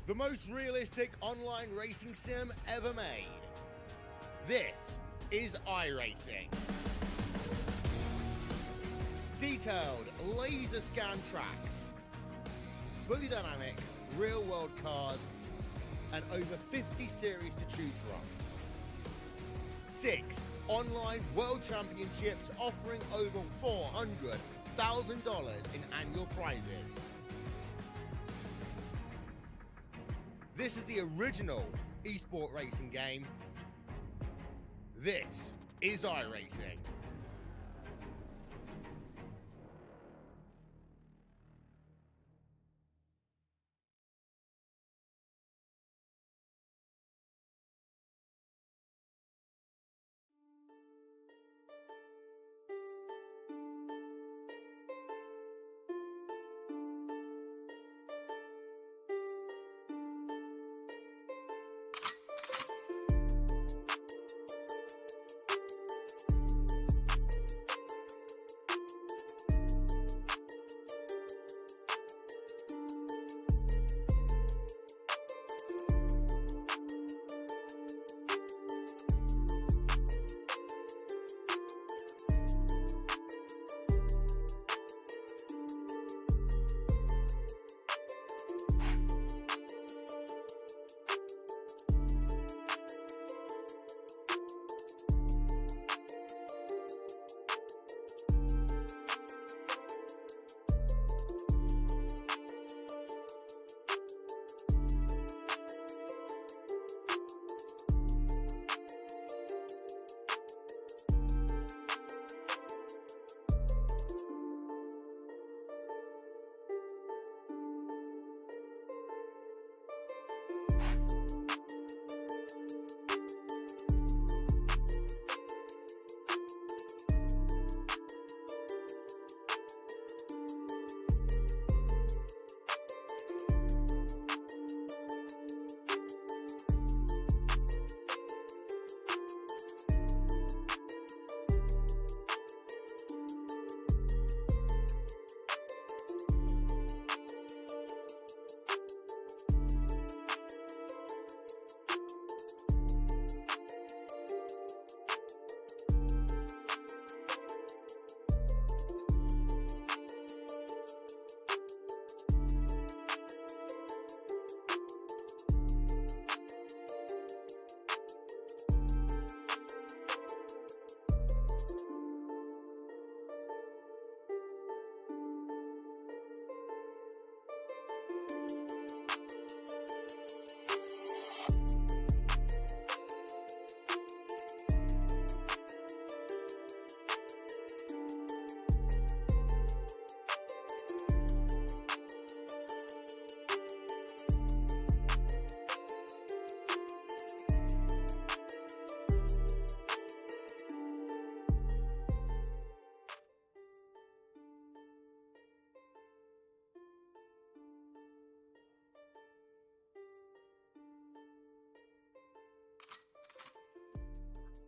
the most realistic online racing sim ever made. This is iRacing. Detailed, laser scan tracks, fully dynamic, real world cars, and over 50 series to choose from. 6 online world championships offering over $400,000 in annual prizes. This is the original esport racing game. This is iRacing.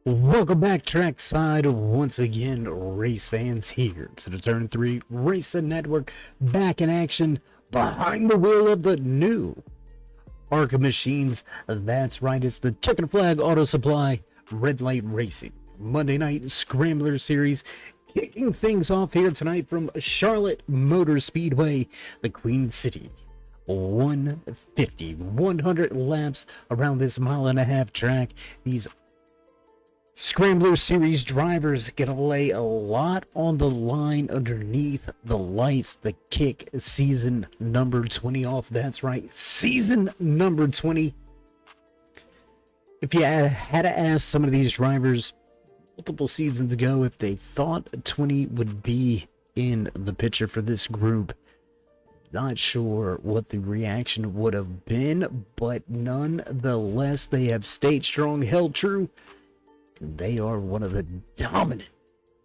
Welcome back, trackside. Once again, race fans here to the Turn 3 Racing Network, back in action behind the wheel of the new ARCA machines. That's right, it's the Checkered Flag Auto Supply Red Light Racing Monday Night Scrambler Series, kicking things off here tonight from Charlotte Motor Speedway, the Queen City. 100 laps around this mile-and-a-half track. These Scrambler Series drivers gonna lay a lot on the line underneath the lights. The kick season number 20 off. That's right, season number 20. If you had to ask some of these drivers multiple seasons ago if they thought 20 would be in the picture for this group, not sure what the reaction would have been, but nonetheless, they have stayed strong, held true. They are one of the dominant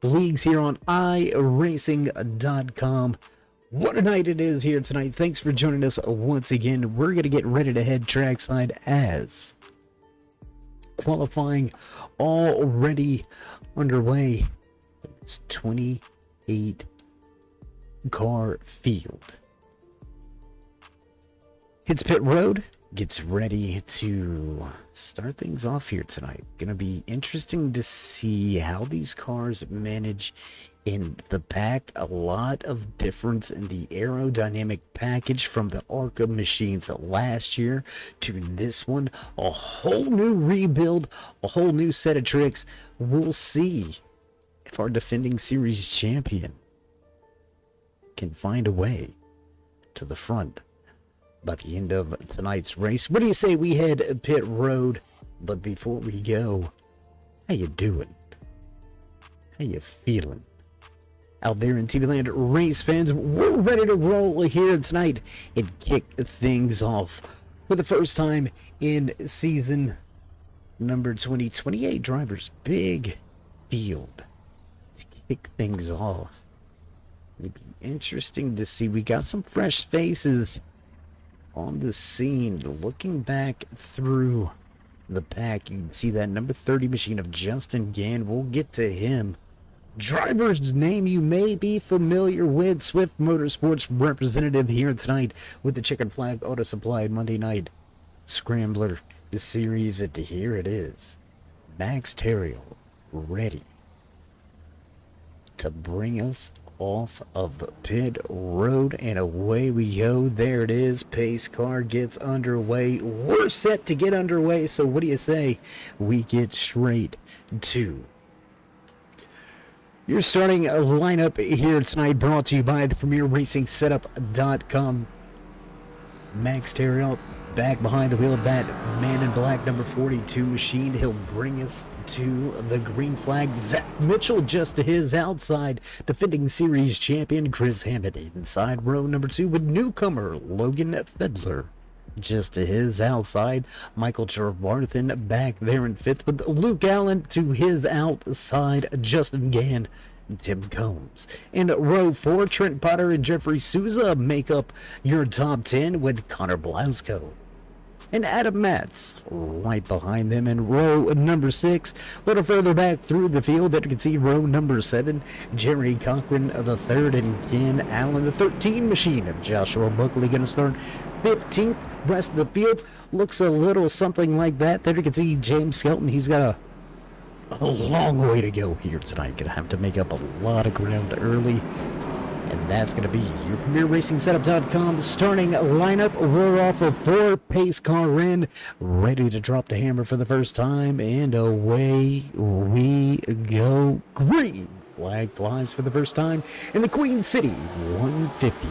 leagues here on iRacing.com. What a night it is here tonight. Thanks for joining us once again. We're going to get ready to head trackside as qualifying already underway. It's 28 car field. Hits pit road gets ready to start things off here tonight. Gonna be interesting to see how these cars manage in the pack. A lot of difference in the aerodynamic package from the ARCA machines last year to this one. A whole new rebuild, a whole new set of tricks. We'll see if our defending series champion can find a way to the front by the end of tonight's race. What do you say we head pit road? But before we go, how you doing? How you feeling out there in TV land? Race fans, we're ready to roll here tonight and kick things off for the first time in season number 2028 drivers. Big field to kick things off. It'd be interesting to see. We got some fresh faces on the scene. Looking back through the pack, you can see that number 30 machine of Justin Gann. We'll get to him. Driver's name you may be familiar with, Swift Motorsports representative here tonight with the Checkered Flag Auto Supply Monday Night Scrambler series. And here it is, Max Terriel, ready to bring us off of the pit road, and away we go. There it is. Pace car gets underway. We're set to get underway, so what do you say we get straight to your starting lineup here tonight, brought to you by the PremierRacingSetup.com. Max Terriel back behind the wheel of that man in black number 42 machine. He'll bring us to the green flag. Zach Mitchell just to his outside. Defending series champion Chris Hammond inside row number 2 with newcomer Logan Fedler just to his outside. Michael Trevarthen back there in 5th with Luke Allen to his outside. Justin Gann, Tim Combs. In row 4, Trent Potter and Jeffrey Souza make up your top 10 with Connor Blasco and Adam Matz right behind them. In row number 6, a little further back through the field, that you can see row number 7, Jerry Cochran of the 3rd and Ken Allen, the 13 machine of Joshua Buckley, going to start 15th. Rest of the field looks a little something like that. There you can see James Skelton. He's got a long way to go here tonight. Going to have to make up a lot of ground early. And that's going to be your PremierRacingSetup.com starting lineup. We're off of 4, pace car in, ready to drop the hammer for the first time, and away we go. Green flag flies for the first time in the Queen City 150.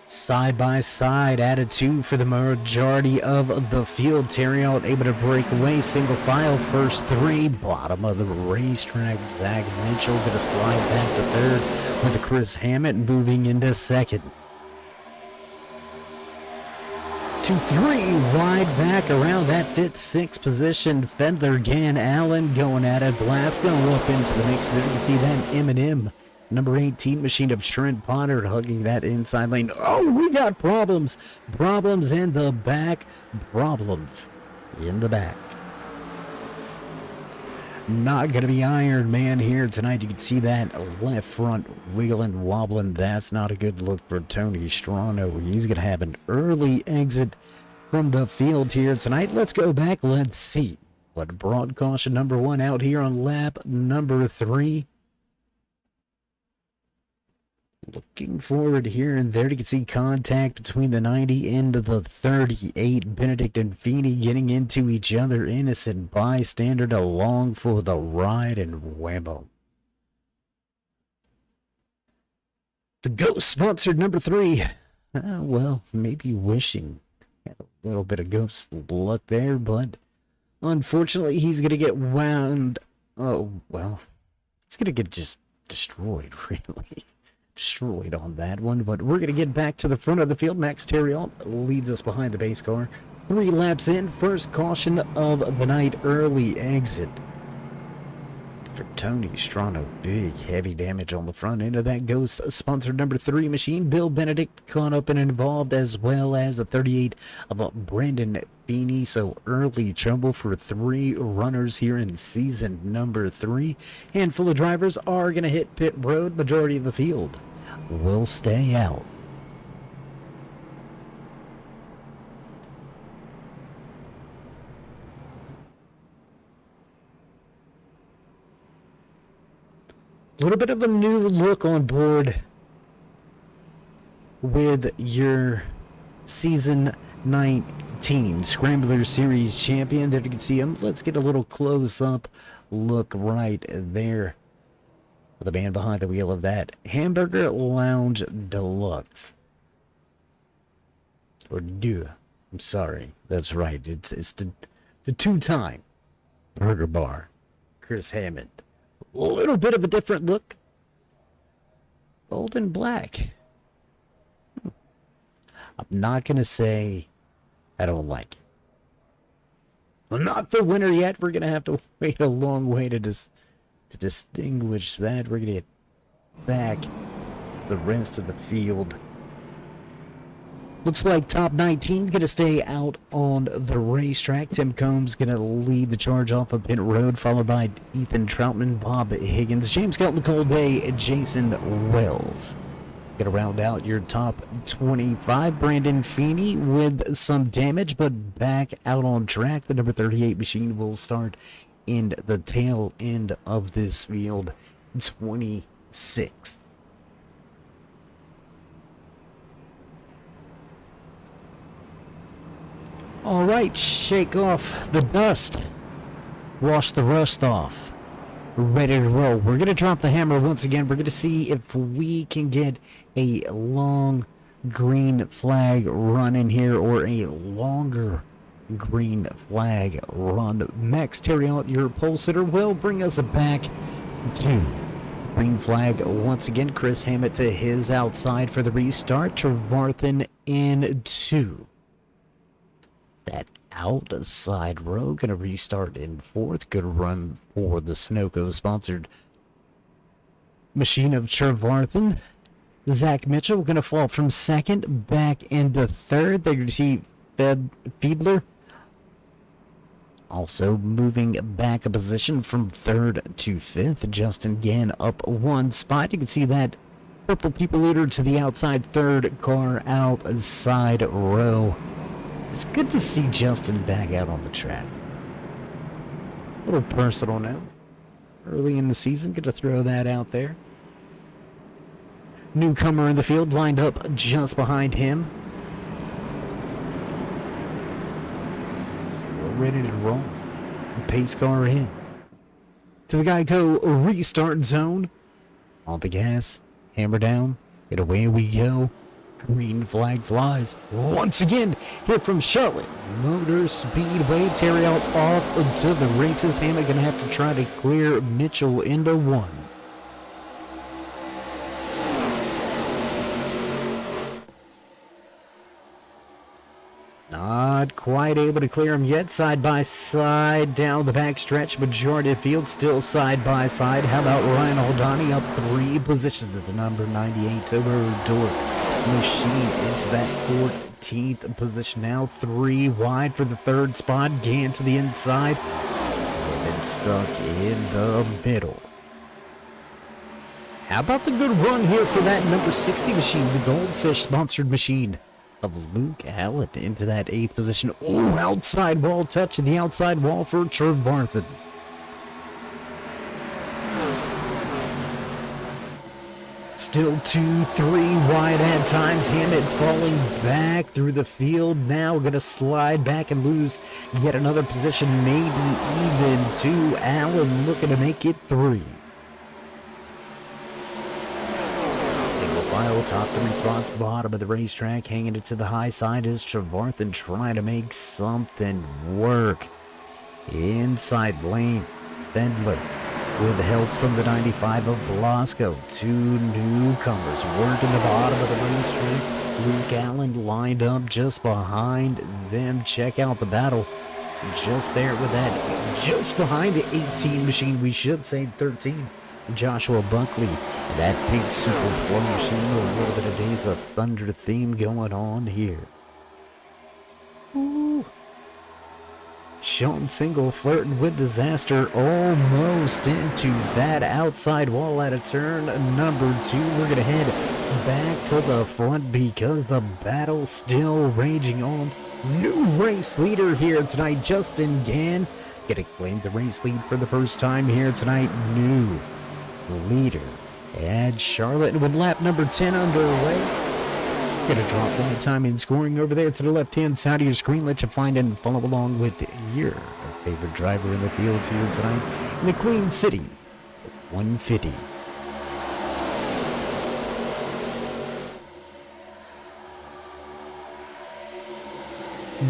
Side-by-side attitude for the majority of the field. Terriel able to break away. Single file, first 3. Bottom of the racetrack. Zach Mitchell going to slide back to 3rd with Chris Hammond moving into 2nd. 2-3 wide back around that 5th, 6th position. Fendler, Gann, Allen going at it. Blasco up into the mix there. You can see that M&M. Number 18 machine of Trent Potter hugging that inside lane. Oh, we got problems. Problems in the back. Problems in the back. Not going to be Iron Man here tonight. You can see that left front wiggling, wobbling. That's not a good look for Tony Strano. He's going to have an early exit from the field here tonight. Let's go back. Let's see what brought caution number 1 out here on lap number 3. Looking forward here and there, you can see contact between the 90 and the 38. Benedict and Feeney getting into each other. Innocent bystander along for the ride, and whammo. The Ghost sponsored number 3. Well, maybe wishing. Had a little bit of ghost luck there, but unfortunately he's going to get wound. Oh, well, he's going to get just destroyed, really. Destroyed on that one, but we're going to get back to the front of the field. Max Terriel leads us behind the base car. 3 laps in, first caution of the night, early exit for Tony Strano. Big, heavy damage on the front end of that goes sponsor number 3 machine. Bill Benedict caught up and involved, as well as a 38 of Brandon Feeney. So early trouble for 3 runners here in season number 3. Handful of drivers are going to hit pit road. Majority of the field will stay out. A little bit of a new look on board with your Season 19 Scrambler Series champion. There you can see him. Let's get a little close-up look right there. The man behind the wheel of that Hamburger Lounge Deluxe. Or do. I'm sorry. That's right. It's the two-time Burger Bar. Chris Hammond. A little bit of a different look. Gold and black. I'm not going to say I don't like it. I'm not the winner yet. We're going to have to wait a long way to distinguish that. We're going to get back the rest of the field. Looks like top 19 going to stay out on the racetrack. Tim Combs going to lead the charge off of pit road, followed by Ethan Troutman, Bob Higgins, James Kelton, Cole Day, Jason Wells. Going to round out your top 25. Brandon Feeney with some damage, but back out on track. The number 38 machine will start in the tail end of this field, 26th. All right, shake off the dust. Wash the rust off. Ready to roll. We're going to drop the hammer once again. We're going to see if we can get a long green flag run in here, or a longer green flag run. Max Terriot, your pole sitter, will bring us back to green flag once again. Chris Hammett to his outside for the restart. Trevarthen in 2. That outside row gonna restart in 4th. Good run for the Sunoco sponsored machine of Trevarthen. Zach Mitchell gonna fall from 2nd back into 3rd. There you see Fiedler also moving back a position from 3rd to 5th. Justin Gann up 1 spot. You can see that purple people eater to the outside 3rd car outside row. It's good to see Justin back out on the track. A little personal note. Early in the season, going to throw that out there. Newcomer in the field lined up just behind him. We're ready to roll. Pace car in. To the Geico restart zone. On the gas. Hammer down. And away we go. Green flag flies once again here from Charlotte Motor Speedway. Terriot off to the races. Hammond gonna have to try to clear Mitchell into 1. Not quite able to clear him yet. Side by side down the back stretch. Majority of the field still side by side. How about Ryan Aldani up 3 positions at the number 98 Door machine into that 14th position now. 3 wide for the 3rd spot. Gann to the inside. And then stuck in the middle. How about the good run here for that number 60 machine, the Goldfish sponsored machine of Luke Allen into that 8th position. Oh, outside wall touch in the outside wall for Trevarthen. Still 2, 3 wide at times. Hammett falling back through the field. Now going to slide back and lose yet another position, maybe even 2. Allen looking to make it 3. Single file, top 3 spots, bottom of the racetrack. Hanging it to the high side is Trevarthen trying to make something work. Inside lane, Fendler with help from the 95 of Blasco. 2 newcomers working the bottom of the racetrack. Luke Allen lined up just behind them. Check out the battle just there with that, just behind the 18 machine, we should say 13. Joshua Buckley, that big super flow machine, a little bit of Days of Thunder theme going on here. Ooh. Sean Single flirting with disaster, almost into that outside wall at a turn number 2. We're going to head back to the front because the battle's still raging on. New race leader here tonight, Justin Gann. Going to claim the race lead for the first time here tonight. New leader at Charlotte with lap number 10 underway. Gonna drop that time in scoring over there to the left-hand side of your screen. Let you find and follow along with your favorite driver in the field here tonight in the Queen City 150.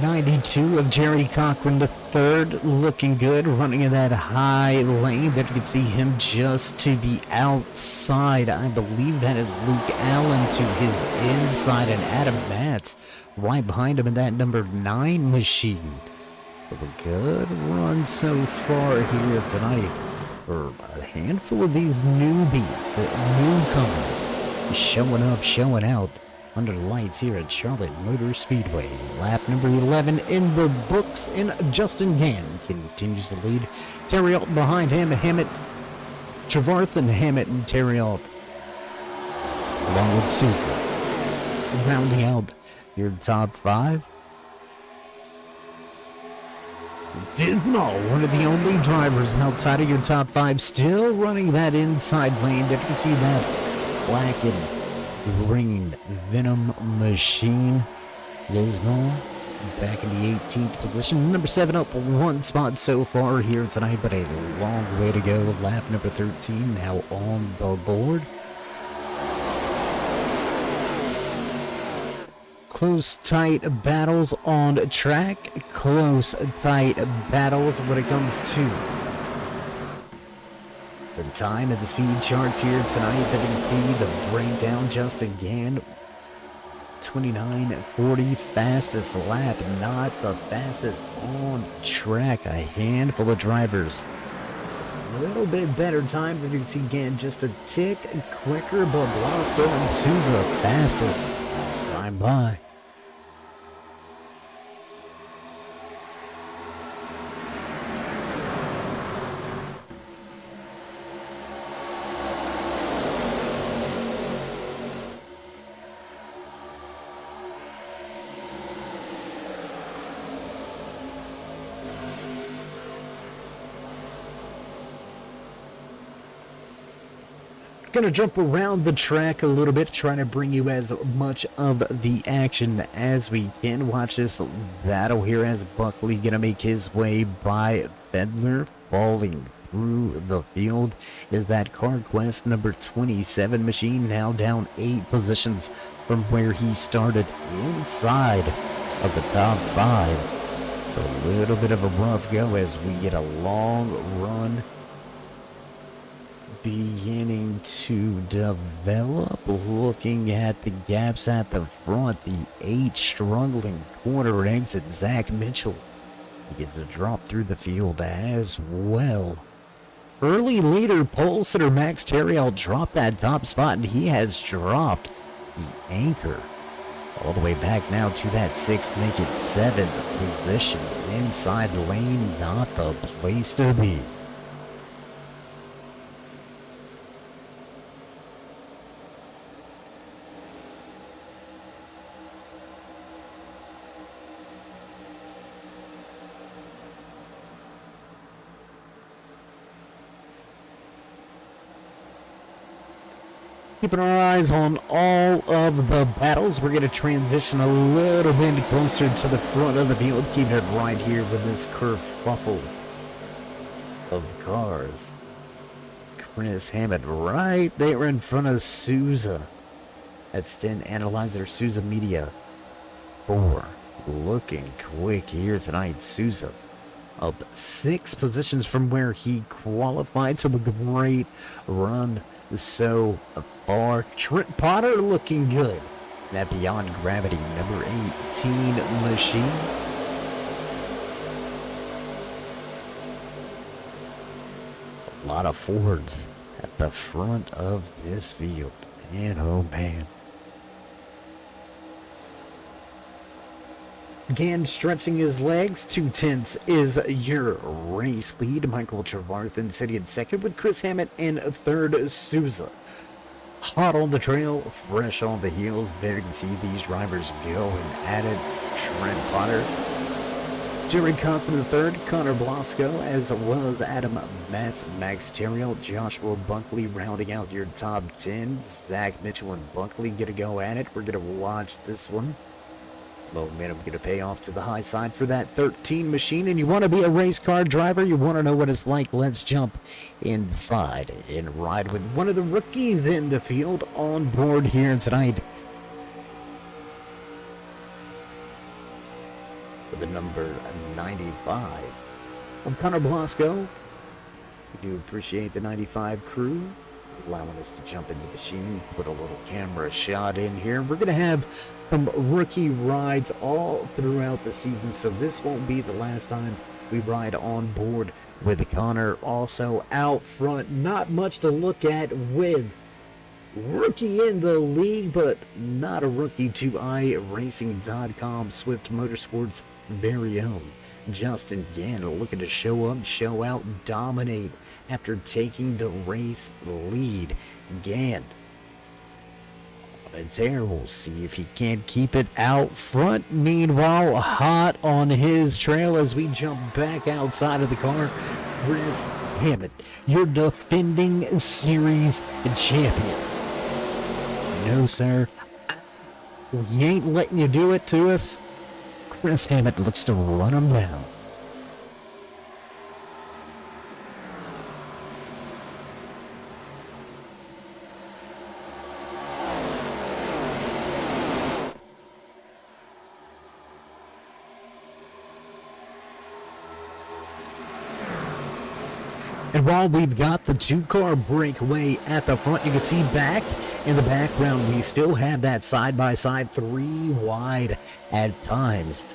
92 of Jerry Cochran III, looking good, running in that high lane. There you can see him just to the outside. I believe that is Luke Allen to his inside, and Adam Matz right behind him in that number 9 machine. So a good run so far here tonight for a handful of these newbies, newcomers, showing up, showing out under the lights here at Charlotte Motor Speedway. Lap number 11 in the books, and Justin Gann continues to lead. Terriot behind him, Hammett, Trevarthen, Hammett, and Terriot, along with Souza. Rounding out your top 5. Vidmal, one of the only drivers outside of your top 5, still running that inside lane. There you can see that black and green Venom machine. Visnall back in the 18th position. Number 7 up 1 spot so far here tonight, but a long way to go. Lap number 13 now on the board. Close, tight battles on track. Close, tight battles when it comes to the time of the speed charts here tonight. That you can see the breakdown just again. 29:40 fastest lap, not the fastest on track. A handful of drivers a little bit better time, but you can see again just a tick quicker, but Blasco and Souza fastest last time by. Gonna jump around the track a little bit, trying to bring you as much of the action as we can. Watch this battle here as Buckley gonna make his way by Fedler. Falling through the field is that CarQuest number 27 machine, now down 8 positions from where he started, inside of the top 5. So a little bit of a rough go as we get a long run beginning to develop. Looking at the gaps at the front, the 8 struggling corner exit. Zach Mitchell, he gets a drop through the field as well. Early leader pole sitter Max Terriel dropped that top spot, and he has dropped the anchor all the way back now to that 6th, make it 7th position. Inside the lane, not the place to be. Keeping our eyes on all of the battles, we're going to transition a little bit closer to the front of the field, keeping it right here with this kerfuffle of cars. Chris Hammett right there in front of Souza at Stint Analyzer, Souza Media 4. Looking quick here tonight. Souza up 6 positions from where he qualified, so a great run so far. Trent Potter looking good. That Beyond Gravity number 18 machine. A lot of Fords at the front of this field. Man, oh man. Again, stretching his legs, 2/10 is your race lead. Michael Trevarthen sitting in second with Chris Hammett in third. Souza hot on the trail, fresh on the heels. There you can see these drivers going at it. Trent Potter, Jerry Compton in third, Connor Blasco, as well as Adam Matz, Max Terriel, Joshua Bunkley rounding out your top 10. Zach Mitchell and Bunkley gonna go at it. We're gonna watch this one. Momentum going to pay off to the high side for that 13 machine. And you want to be a race car driver, you want to know what it's like, let's jump inside and ride with one of the rookies in the field on board here tonight. For the number 95 of Connor Blasco. We do appreciate the 95 crew allowing us to jump into the machine, put a little camera shot in here. We're going to have some rookie rides all throughout the season, so this won't be the last time we ride on board with Connor. Also out front, not much to look at with rookie in the league, but not a rookie to iRacing.com, Swift Motorsports' very own Justin Gann, looking to show up, show out, dominate after taking the race lead. Gann on a tear. We'll see if he can't keep it out front. Meanwhile, hot on his trail as we jump back outside of the car, Chris Hammett, your defending series champion. No, sir. We ain't letting you do it to us. Chris Hammett looks to run him down. And while we've got the two-car breakaway at the front, you can see back in the background, we still have that side-by-side, three wide at times.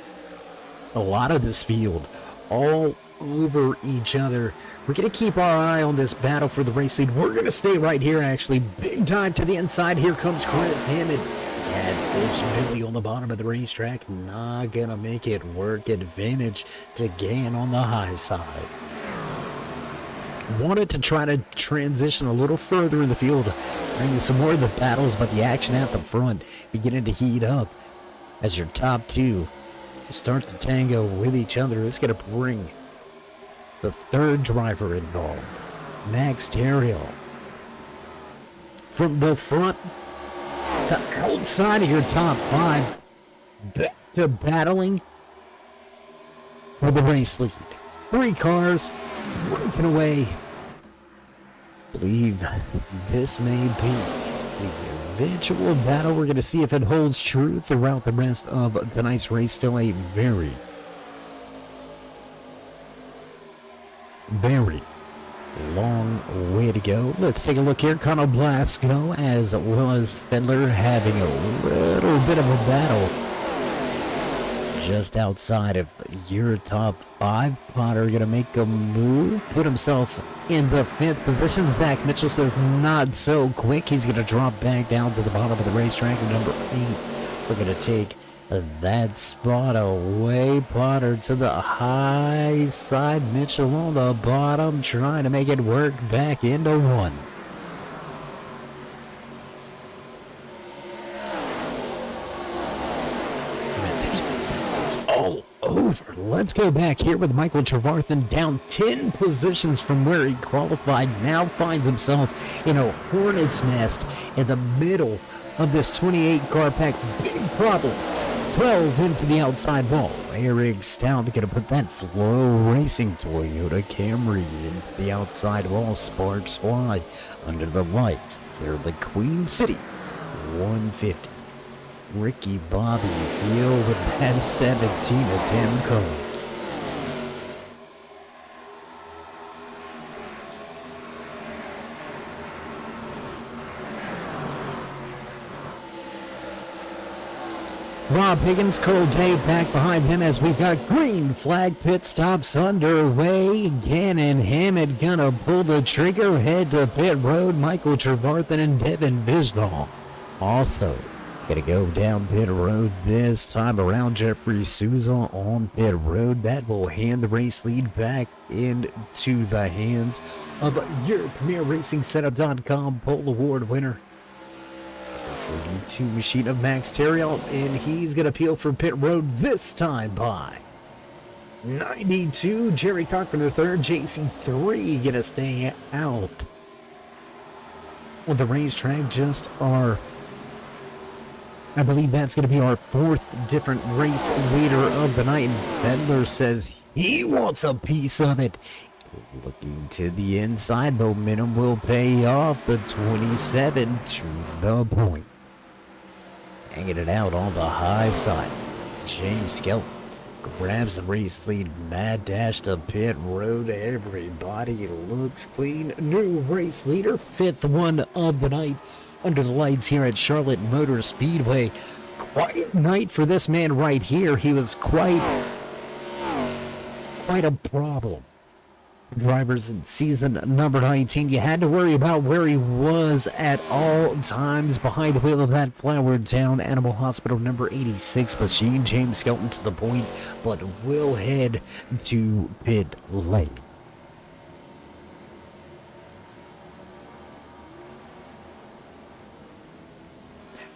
A lot of this field all over each other. We're going to keep our eye on this battle for the race lead. We're going to stay right here, actually. Big dive to the inside. Here comes Chris Hammond. Catfish Billy on the bottom of the racetrack. Not going to make it work. Advantage to Gann on the high side. Wanted to try to transition a little further in the field, bringing some more of the battles, but the action at the front beginning to heat up as your top two start to tango with each other. It's going to bring the third driver involved, Max Terriel. From the front to outside of your top five, back to battling for the race lead. Three cars working away. Believe this may be the eventual battle. We're going to see if it holds true throughout the rest of tonight's race. Still a very, very long way to go. Let's take a look here. Connor Blasco as well as Fedler having a little bit of a battle just outside of your top five. Potter going to make a move, put himself in the fifth position. Zach Mitchell says not so quick. He's going to drop back down to the bottom of the racetrack. Number 8, we're going to take that spot away. Potter to the high side. Mitchell on the bottom, trying to make it work back into one. All over. Let's go back here with Michael Trevarthen down 10 positions from where he qualified. Now finds himself in a hornet's nest in the middle of this 28 car pack. Big problems. 12 into the outside wall. Eric Stout going to put that Flow Racing Toyota Camry into the outside wall. Sparks fly under the lights. They're the Queen City 150. Ricky Bobby Field with that 17 of 10 cars. Rob Higgins, Cole Day back behind him as we've got green flag pit stops underway. Gannon Hammond gonna pull the trigger, head to pit road. Michael Trevarthen and Devin Bisnall also gonna go down pit road this time around. Jeffrey Souza on pit road. That will hand the race lead back into the hands of your Premier Racing Setup.com Pole Award winner, 42 machine of Max Terriot, and he's going to peel for pit road this time by 92. Jerry Cochran III, JC3 going to stay out on the racetrack. Just our, I believe that's going to be our fourth different race leader of the night. And Bedler says he wants a piece of it. Looking to the inside, momentum will pay off. The 27 to the point. Hanging it out on the high side. James Skelton grabs the race lead. Mad dash to pit road. Everybody looks clean. New race leader, fifth one of the night under the lights here at Charlotte Motor Speedway. Quiet night for this man right here. He was quite a problem. Drivers in season number 19, you had to worry about where he was at all times behind the wheel of that Flower Town Animal Hospital number 86 machine. James Skelton to the point, but will head to pit lane.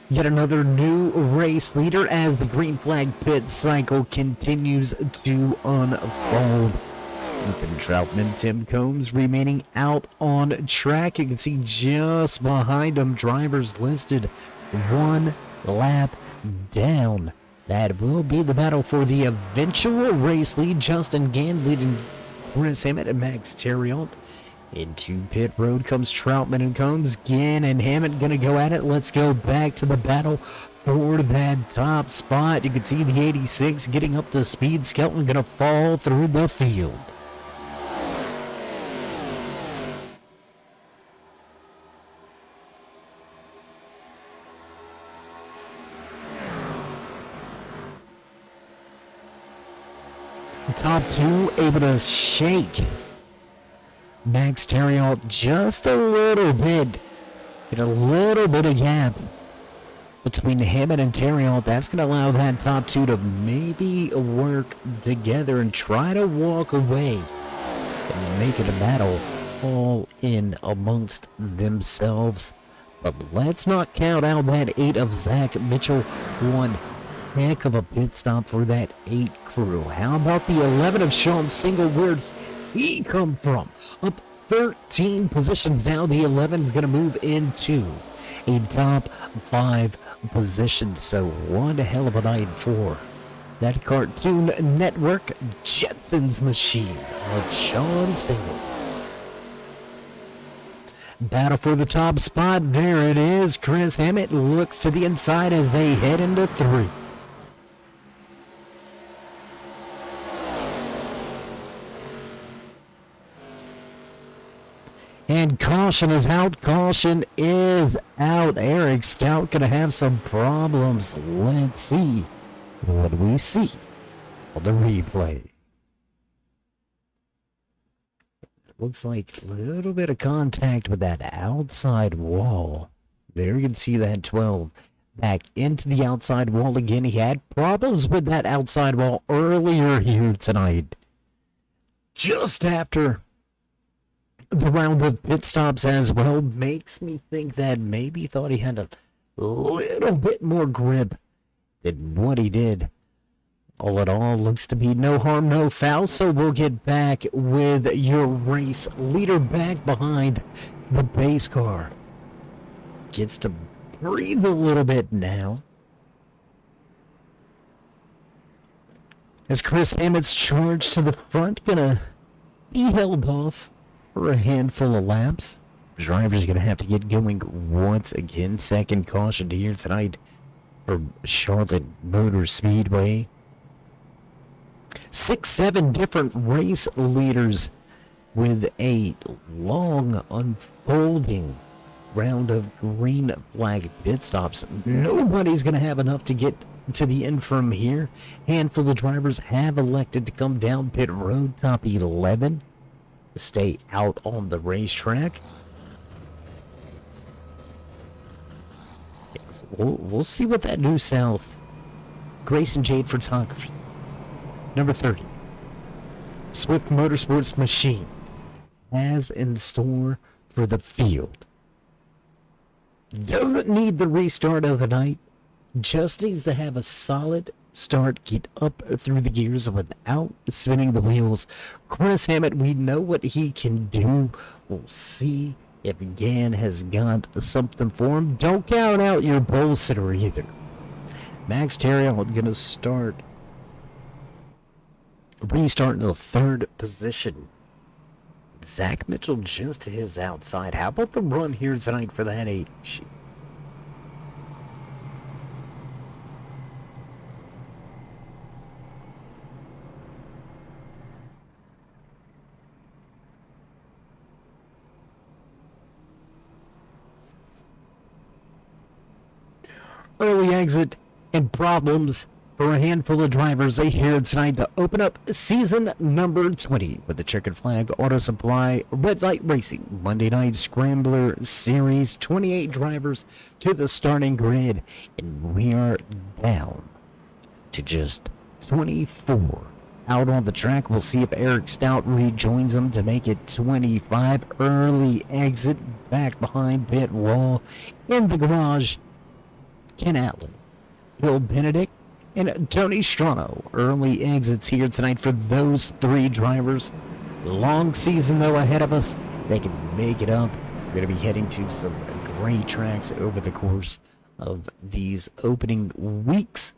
Yet another new race leader as the green flag pit cycle continues to unfold. Ethan Troutman, Tim Combs remaining out on track. You can see just behind them drivers listed one lap down. That will be the battle for the eventual race lead. Justin Gann leading Chris Hammett and Max Terriot. Into pit road comes Troutman and Combs. Gann and Hammett gonna go at it. Let's go back to the battle for that top spot. You can see the 86 getting up to speed. Skelton gonna fall through the field. Top two able to shake Max Terriot just a little bit. Get a little bit of gap between Hammond and Terriot. That's going to allow that top two to maybe work together and try to walk away and make it a battle all in amongst themselves. But let's not count out that 8 of Zach Mitchell. One heck of a pit stop for that 8 crew. How about the 11 of Sean Single? Where'd he come from? Up 13 positions now. The 11 is going to move into a top 5 position. So one hell of a night for that Cartoon Network Jetsons machine of Sean Single. Battle for the top spot. There it is. Chris Hammett looks to the inside as they head into 3. And caution is out. Caution is out. Eric Stout going to have some problems. Let's see what we see on the replay. Looks like a little bit of contact with that outside wall. There you can see that 12 back into the outside wall again. He had problems with that outside wall earlier here tonight. Just after the round of pit stops as well, makes me think that maybe he thought he had a little bit more grip than what he did. All in all, looks to be no harm, no foul, so we'll get back with your race leader back behind the pace car. Gets to breathe a little bit now, as Chris Hammett's charge to the front gonna be held off for a handful of laps. Drivers are going to have to get going once again. Second caution here tonight from Charlotte Motor Speedway. 6-7 different race leaders with a long unfolding round of green flag pit stops. Nobody's going to have enough to get to the end from here. Handful of drivers have elected to come down pit road, top 11, to stay out on the racetrack. We'll see what that New South Grayson Jade photography, number 30, Swift Motorsports machine, has in store for the field. Doesn't need the restart of the night, just needs to have a solid start, get up through the gears without spinning the wheels. Chris Hammett, we know what he can do. We'll see if Gann has got something for him. Don't count out your pole sitter either. Max Theriault going to restart in the third position. Zach Mitchell just to his outside. How about the run here tonight for that 8 sheet? Early exit and problems for a handful of drivers here tonight to open up season number 20 with the Checkered Flag Auto Supply Red Light Racing Monday Night Scrambler Series. 28 drivers to the starting grid, and we are down to just 24 out on the track. We'll see if Eric Stout rejoins them to make it 25. Early exit back behind pit wall in the garage. Ken Allen, Bill Benedict, and Tony Strano. Early exits here tonight for those 3 drivers. Long season, though, ahead of us. They can make it up. We're going to be heading to some great tracks over the course of these opening weeks.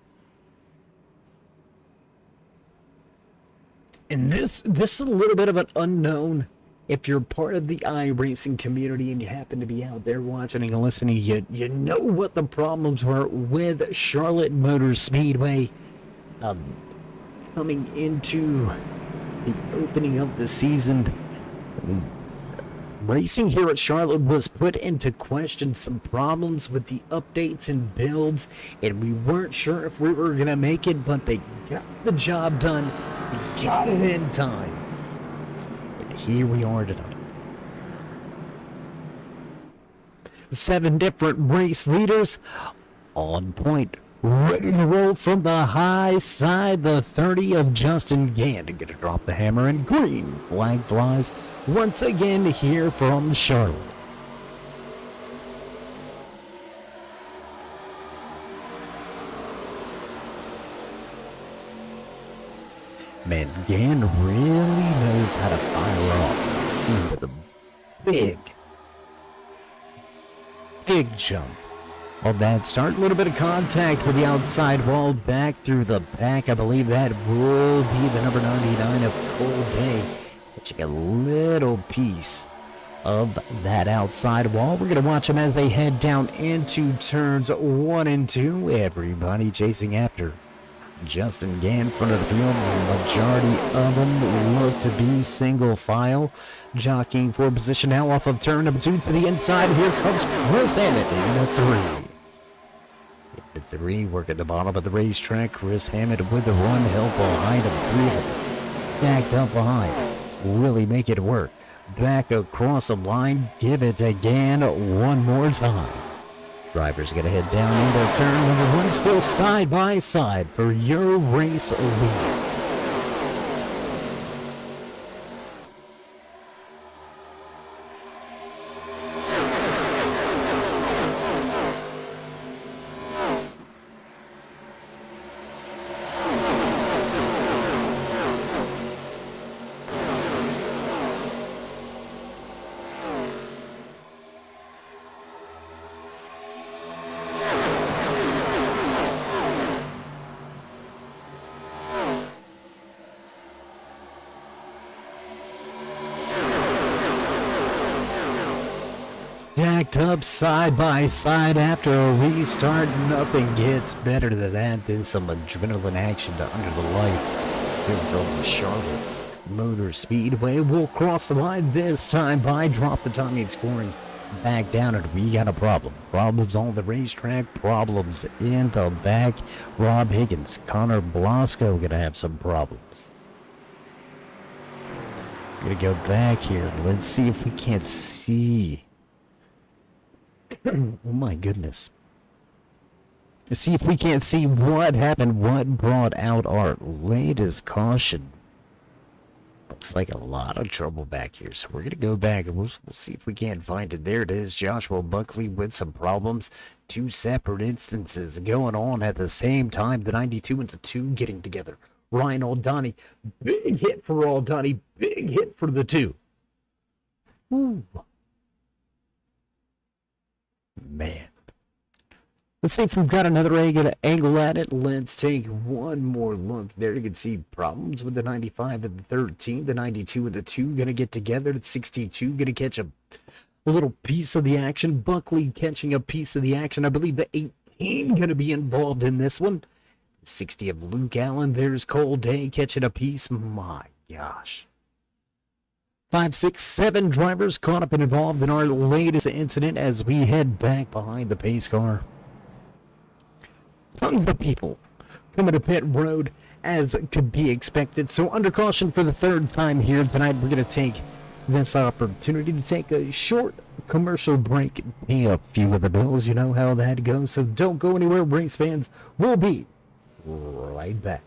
And this is a little bit of an unknown. If you're part of the iRacing community and you happen to be out there watching and listening, you know what the problems were with Charlotte Motor Speedway coming into the opening of the season. Racing here at Charlotte was put into question, some problems with the updates and builds, and we weren't sure if we were going to make it, but they got the job done. We got it in time. Here we are tonight. 7 different race leaders on point, ready to roll from the high side. The 30 of Justin Gann to get to drop the hammer, and green flag flies once again here from Charlotte. Man, Gann really knows how to fire off into the big jump on that start. A little bit of contact with the outside wall back through the back. I believe that will be the number 99 of Cole Day. Catching a little piece of that outside wall. We're going to watch them as they head down into turns 1 and 2. Everybody chasing after Justin Gann, front of the field. The majority of them look to be single file, jockeying for position now off of turn number 2 to the inside. Here comes Chris Hammett in the 3. The 3 work at the bottom of the racetrack. Chris Hammett with the run, help behind him. 3 of them backed up behind. Really make it work. Back across the line. Give it to Gann one more time. Drivers going to head down into turn number 1, still side by side for your race lead. Stacked up side by side after a restart. Nothing gets better than that than some adrenaline action under the lights. Here from Charlotte Motor Speedway will cross the line this time by drop the timing scoring back down, and we got a problem. Problems on the racetrack, problems in the back. Rob Higgins, Connor Blasco gonna have some problems. Gonna go back here. Let's see if we can't see. Oh my goodness. Let's see if we can't see what happened, what brought out our latest caution. Looks like a lot of trouble back here, so we're going to go back and we'll see if we can't find it. There it is, Joshua Buckley with some problems. Two separate instances going on at the same time. The 92 and the 2 getting together. Ryan Aldani, big hit for Aldani, big hit for the 2. Ooh. Man. Let's see if we've got another angle at it. Let's take one more look. There you can see problems with the 95 and the 13. The 92 and the 2 going to get together. The 62 going to catch a little piece of the action. Buckley catching a piece of the action. I believe the 18 going to be involved in this one. 60 of Luke Allen. There's Cole Day catching a piece. My gosh. 5, 6, 7 drivers caught up and involved in our latest incident as we head back behind the pace car. Tons of people coming to pit road as could be expected. So under caution for the third time here tonight, we're going to take this opportunity to take a short commercial break and pay a few of the bills. You know how that goes. So don't go anywhere, race fans. We'll be right back.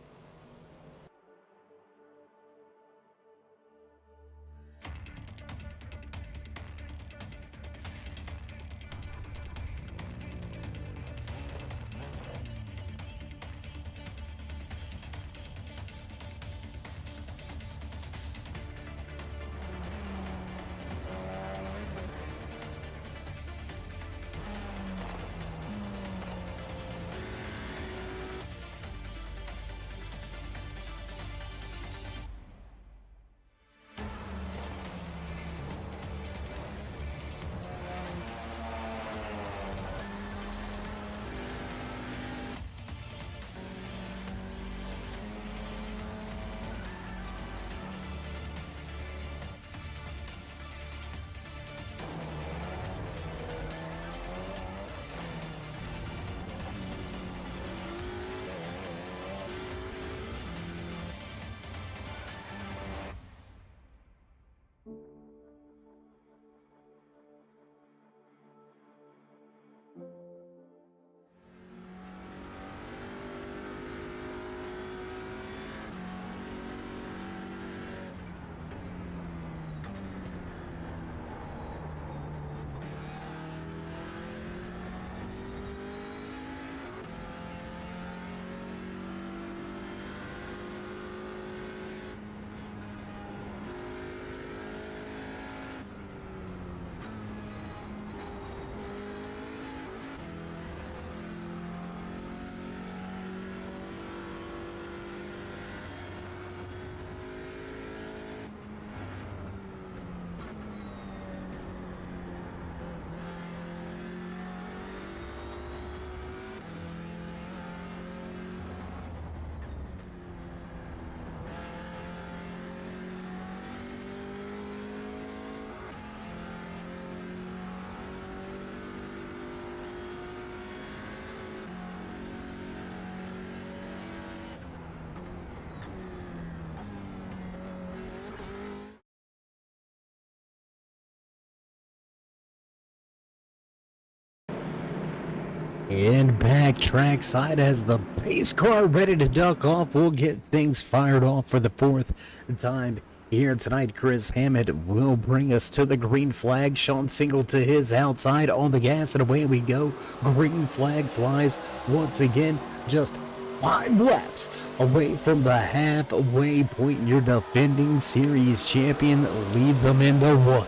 And back trackside as the pace car ready to duck off. We'll get things fired off for the fourth time here tonight. Chris Hammond will bring us to the green flag. Sean Single to his outside on the gas, and away we go. Green flag flies once again. Just 5 laps away from the halfway point. Your defending series champion leads them into one.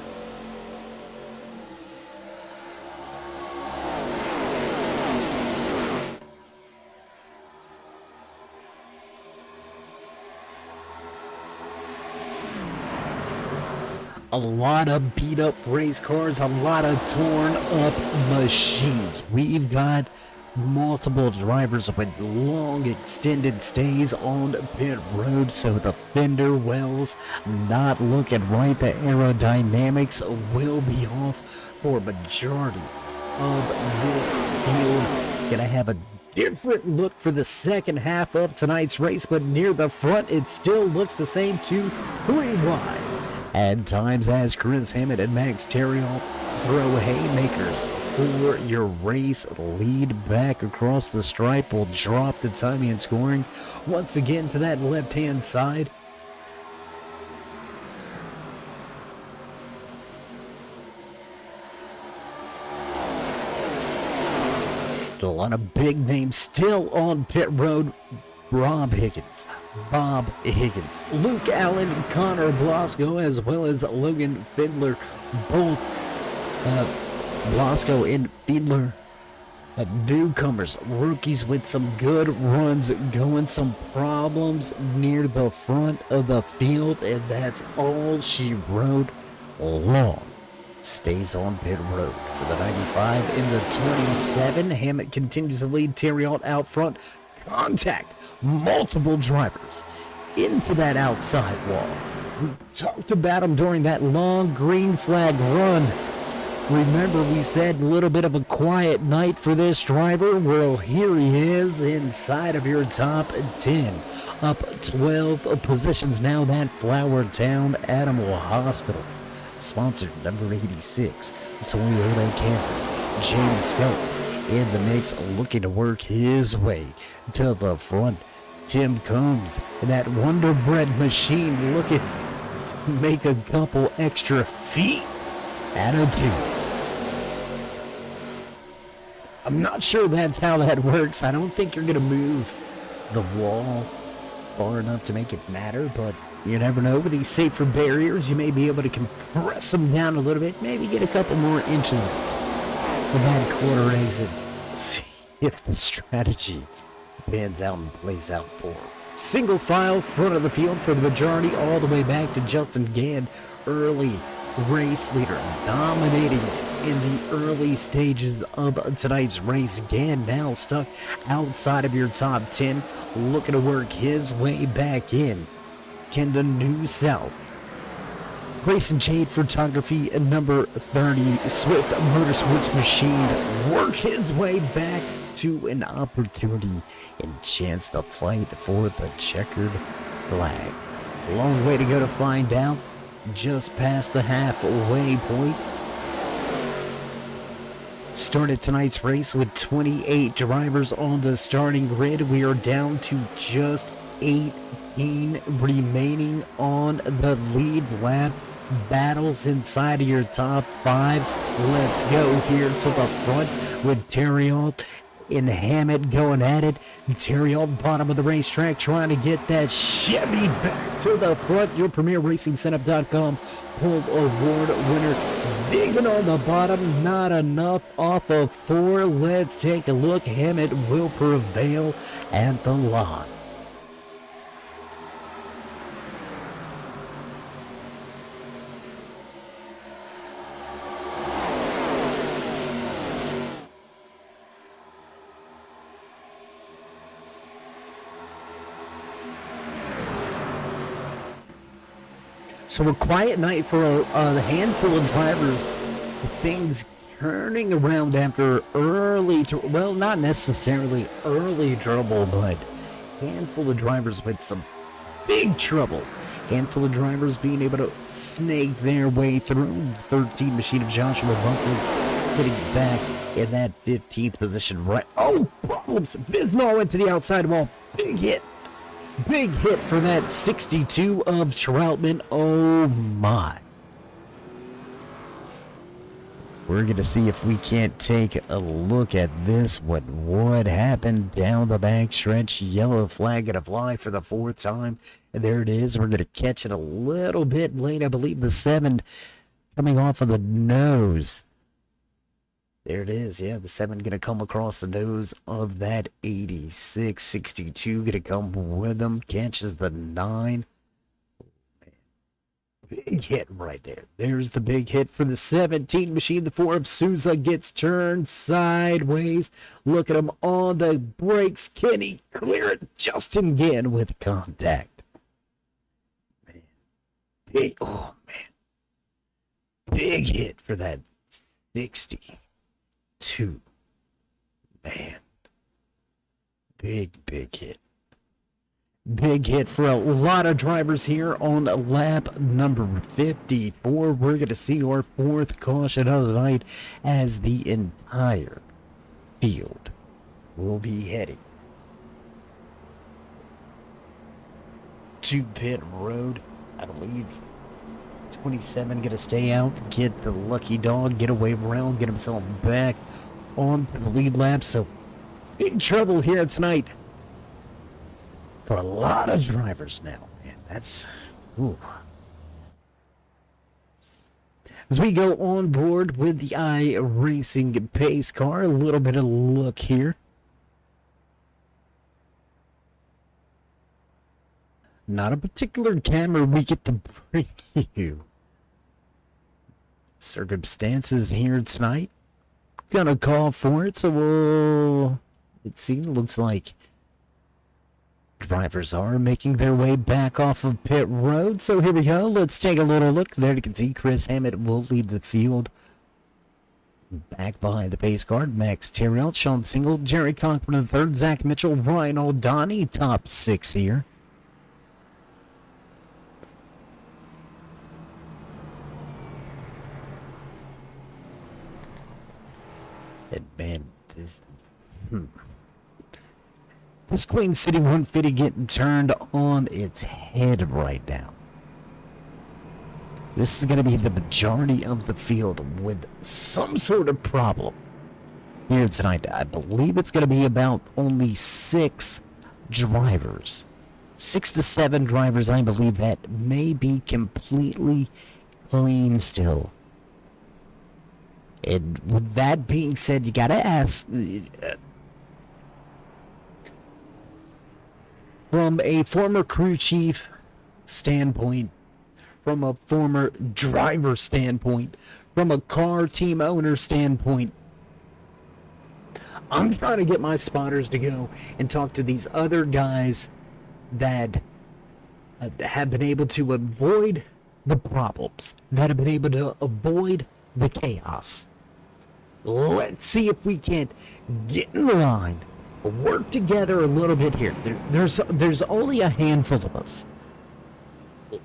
A lot of beat up race cars, a lot of torn up machines. We've got multiple drivers with long extended stays on pit road, so the fender wells not looking right. The aerodynamics will be off for majority of this field. Gonna have a different look for the second half of tonight's race, but near the front it still looks the same, 2-3 wide. At times, as Chris Hammond and Max Terriol throw haymakers for your race lead back across the stripe, will drop the timing and scoring once again to that left-hand side. A lot of big names still on pit road. Bob Higgins, Luke Allen, Connor Blasco, as well as Logan Fiedler, both Blasco and Fiedler, newcomers, rookies with some good runs going, some problems near the front of the field, and that's all she wrote. Long stays on pit road for the 95 in the 27. Hammett continues to lead. Terriot out front. Contact multiple drivers into that outside wall. We talked about him during that long green flag run. Remember, we said a little bit of a quiet night for this driver. Well, here he is inside of your top 10. Up 12 positions now, that Flower Town Animal Hospital. Sponsored number 86, Toyota Camry. James Scott in the mix, looking to work his way to the front. Tim Combs, that Wonder Bread machine, looking to make a couple extra feet out of 2. I'm not sure that's how that works. I don't think you're going to move the wall far enough to make it matter, but you never know. With these safer barriers, you may be able to compress them down a little bit, maybe get a couple more inches of that quarter exit. See if the strategy pans out and plays out for him. Single file front of the field for the majority, all the way back to Justin Gann, early race leader, dominating in the early stages of tonight's race. Gann now stuck outside of your top 10, looking to work his way back in. Kendon New South. Grayson Jade Photography, number 30, Swift Motorsports Machine, work his way back to an opportunity and chance to fight for the checkered flag. Long way to go to find out. Just past the halfway point. Started tonight's race with 28 drivers on the starting grid. We are down to just 18 remaining on the lead lap. Battles inside of your top 5. Let's go here to the front with Terriot and Hammett going at it. Terriot, bottom of the racetrack, trying to get that Chevy back to the front. Your PremierRacingSetup.com Pull Award winner. Digging on the bottom, not enough off of 4. Let's take a look. Hammett will prevail at the line. So a quiet night for a handful of drivers. Things turning around after early, well, not necessarily early trouble, but handful of drivers with some big trouble. Handful of drivers being able to snake their way through. 13 machine of Joshua Bunker getting back in that 15th position. Right. Oh, problems. Vismar went to the outside wall. Big hit. Big hit for that 62 of Troutman. Oh my. We're going to see if we can't take a look at this. What happened down the back stretch. Yellow flag going to fly for the 4th time. And there it is. We're going to catch it a little bit late. I believe the 7 coming off of the nose. There it is. Yeah, the 7 going to come across the nose of that 86. 62 going to come with them. Catches the 9. Big hit right there. There's the big hit for the 17 machine. The 4 of Souza gets turned sideways. Look at him on the brakes. Can he clear it? Justin again with contact. Man. Oh, man. Big hit for that 62. Man. Big hit. Big hit for a lot of drivers here on lap number 54. We're going to see our 4th caution of the night as the entire field will be heading to pit road. I believe 27 going to stay out, get the lucky dog, get away around, get himself back onto the lead lap. So big trouble here tonight for a lot of drivers now, man. That's, ooh. As we go on board with the iRacing pace car, a little bit of look here. Not a particular camera we get to bring you. Circumstances here tonight gonna call for it, so looks like drivers are making their way back off of pit road. So here we go. Let's take a little look. There you can see Chris Hammett will lead the field. Back behind the pace car, Max Tyrrell, Sean Single, Jerry Cochran III, Zach Mitchell, Ryan O'Donnell, top 6 here. And man, this Queen City 150 getting turned on its head right now. This is going to be the majority of the field with some sort of problem here tonight. I believe it's going to be about only 6 drivers. 6 to 7 drivers, I believe that may be completely clean still. And with that being said, you got to ask... from a former crew chief standpoint, from a former driver standpoint, from a car team owner standpoint, I'm trying to get my spotters to go and talk to these other guys that have been able to avoid the problems, that have been able to avoid the chaos. Let's see if we can't get in line, work together a little bit here. There's only a handful of us.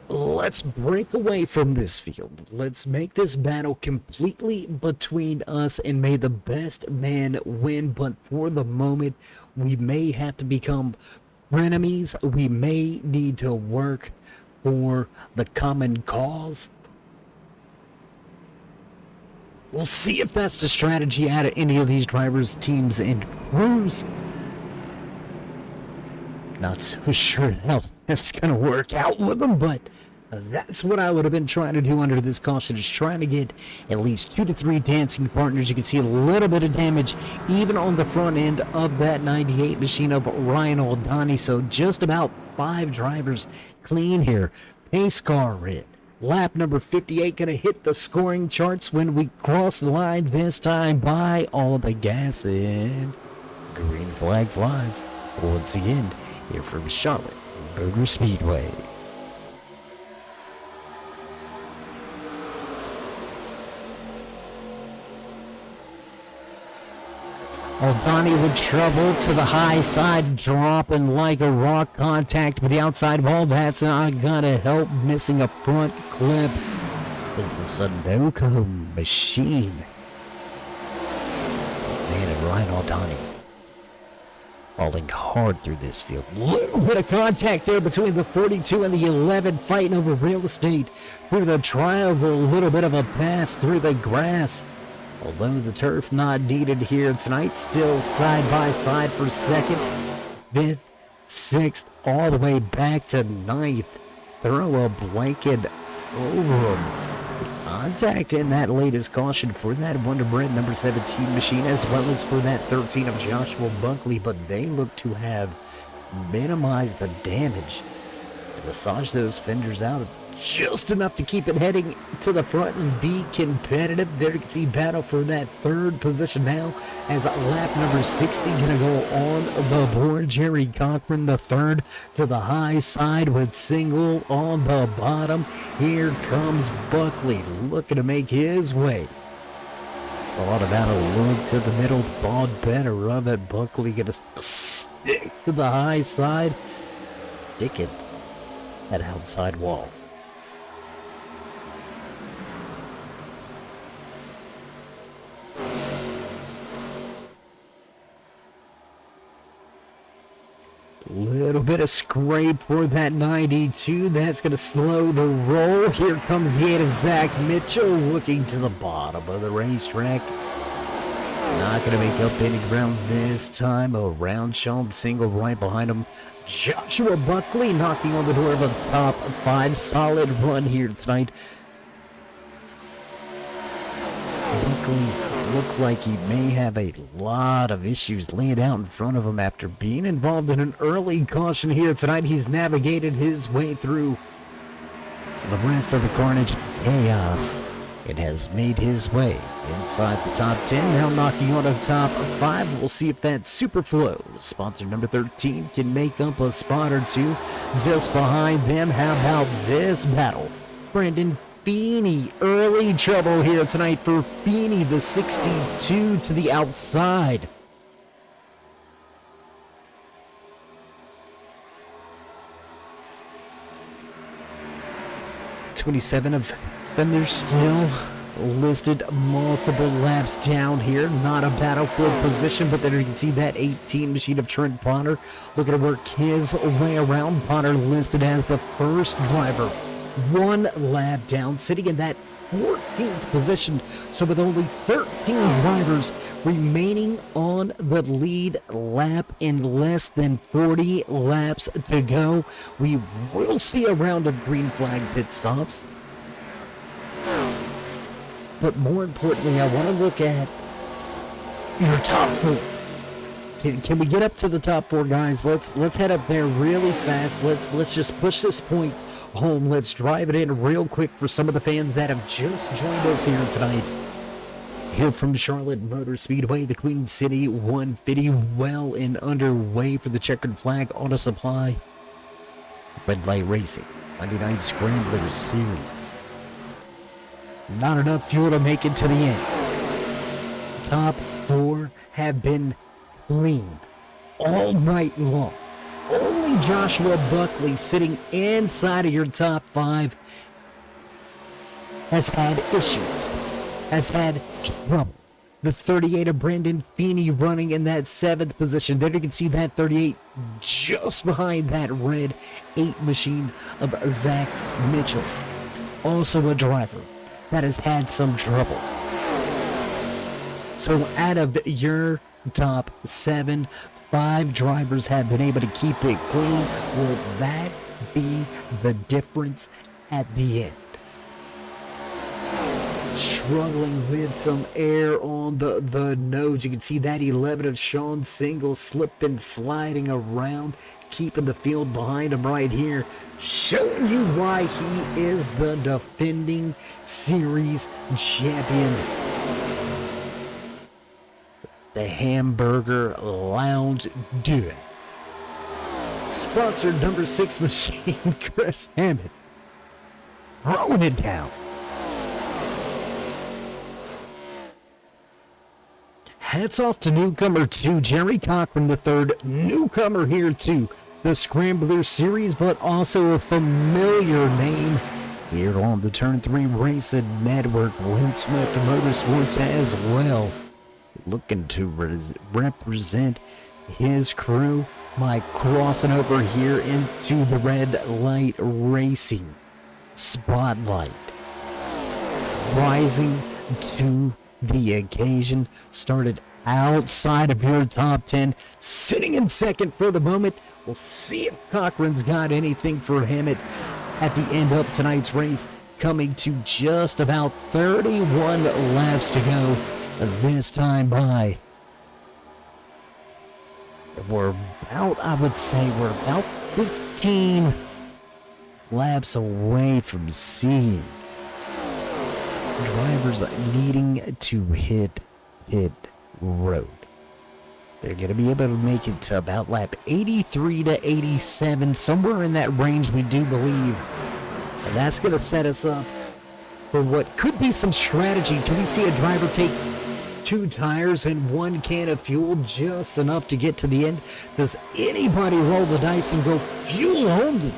Let's break away from this field. Let's make this battle completely between us, and may the best man win. But for the moment, we may have to become frenemies. We may need to work for the common cause. We'll see if that's the strategy out of any of these drivers, teams, and crews. Not so sure how that's going to work out with them, but that's what I would have been trying to do under this caution, is trying to get at least 2 to 3 dancing partners. You can see a little bit of damage even on the front end of that 98 machine of Ryan O'Donnell. So just about 5 drivers clean here. Pace car in. Lap number 58 going to hit the scoring charts when we cross the line this time by all the gas, and green flag flies once again here from Charlotte Motor Speedway. O'Donnell with trouble to the high side, dropping like a rock. Contact with the outside wall. That's not gonna help. Missing a front clip is the Sunoco machine. Man, and Ryan O'Donnell falling hard through this field. Little bit of contact there between the 42 and the 11, fighting over real estate through the trial. A little bit of a pass through the grass. Although the turf not needed here tonight, still side by side for 2nd, 5th, 6th, all the way back to 9th. Throw a blanket over him. Contact in that latest caution for that Wonder Bread number 17 machine, as well as for that 13 of Joshua Buckley, but they look to have minimized the damage to massage those fenders out just enough to keep it heading to the front and be competitive. There you can see battle for that third position now as lap number 60 gonna go on the board. Jerry Cochran the third to the high side with single on the bottom. Here comes Buckley looking to make his way. Thought about a look to the middle, thought better of it. Buckley gonna stick to the high side, stick it at outside wall. Little bit of scrape for that 92. That's going to slow the roll. Here comes the 8 of Zach Mitchell looking to the bottom of the racetrack. Not going to make up any ground this time. A round Sean single right behind him. Joshua Buckley knocking on the door of the top 5. Solid run here tonight. Buckley looked like he may have a lot of issues laying out in front of him after being involved in an early caution here tonight. He's navigated his way through the rest of the carnage chaos and has made his way inside the top 10. Now knocking on the top 5. We'll see if that Superflow sponsor number 13 can make up a spot or two just behind them. How about this battle? Brandon Feeney, early trouble here tonight for Feeney, the 62 to the outside. $27 of Fender still listed multiple laps down here. Not a battlefield position, but then you can see that 18 machine of Trent Potter looking to work his way around. Potter listed as the first driver. 1 lap down, sitting in that 14th position. So with only 13 drivers remaining on the lead lap in less than 40 laps to go, we will see a round of green flag pit stops. But more importantly, I want to look at your top 4. Can we get up to the top 4, guys? Let's head up there really fast. Let's just push this point home. Let's drive it in real quick for some of the fans that have just joined us here tonight. Here from Charlotte Motor Speedway, the Queen City 150, well and underway for the Checkered Flag Auto Supply Red Light Racing 99 Scrambler Series. Not enough fuel to make it to the end. Top 4 have been clean all night long. Only Joshua Buckley, sitting inside of your top 5, has had issues, has had trouble. The 38 of Brandon Feeney running in that 7th position. There you can see that 38 just behind that red 8 machine of Zach Mitchell. Also a driver that has had some trouble. So out of your top 7, 5 drivers have been able to keep it clean. Will that be the difference at the end? Struggling with some air on the nose. You can see that 11 of Sean Single slipping, sliding around, keeping the field behind him right here, showing you why he is the defending series champion. The Hamburger Lounge dude. Sponsor number 6 machine, Chris Hammond. Throwing it down. Hats off to newcomer 2, Jerry Cochran the third, newcomer here to the Scrambler Series, but also a familiar name here on the Turn 3 Racing Network. Lynn Swift Motorsports as well, looking to represent his crew by crossing over here into the Red Light Racing spotlight. Rising to the occasion, started outside of your top 10, sitting in second for the moment. We'll see if Cochran's got anything for him at the end of tonight's race, coming to just about 31 laps to go. This time by, we're about 15 laps away from seeing drivers needing to hit pit road. They're going to be able to make it to about lap 83 to 87, somewhere in that range, we do believe. And that's going to set us up for what could be some strategy. Can we see a driver take 2 tires and 1 can of fuel, just enough to get to the end? Does anybody roll the dice and go fuel only?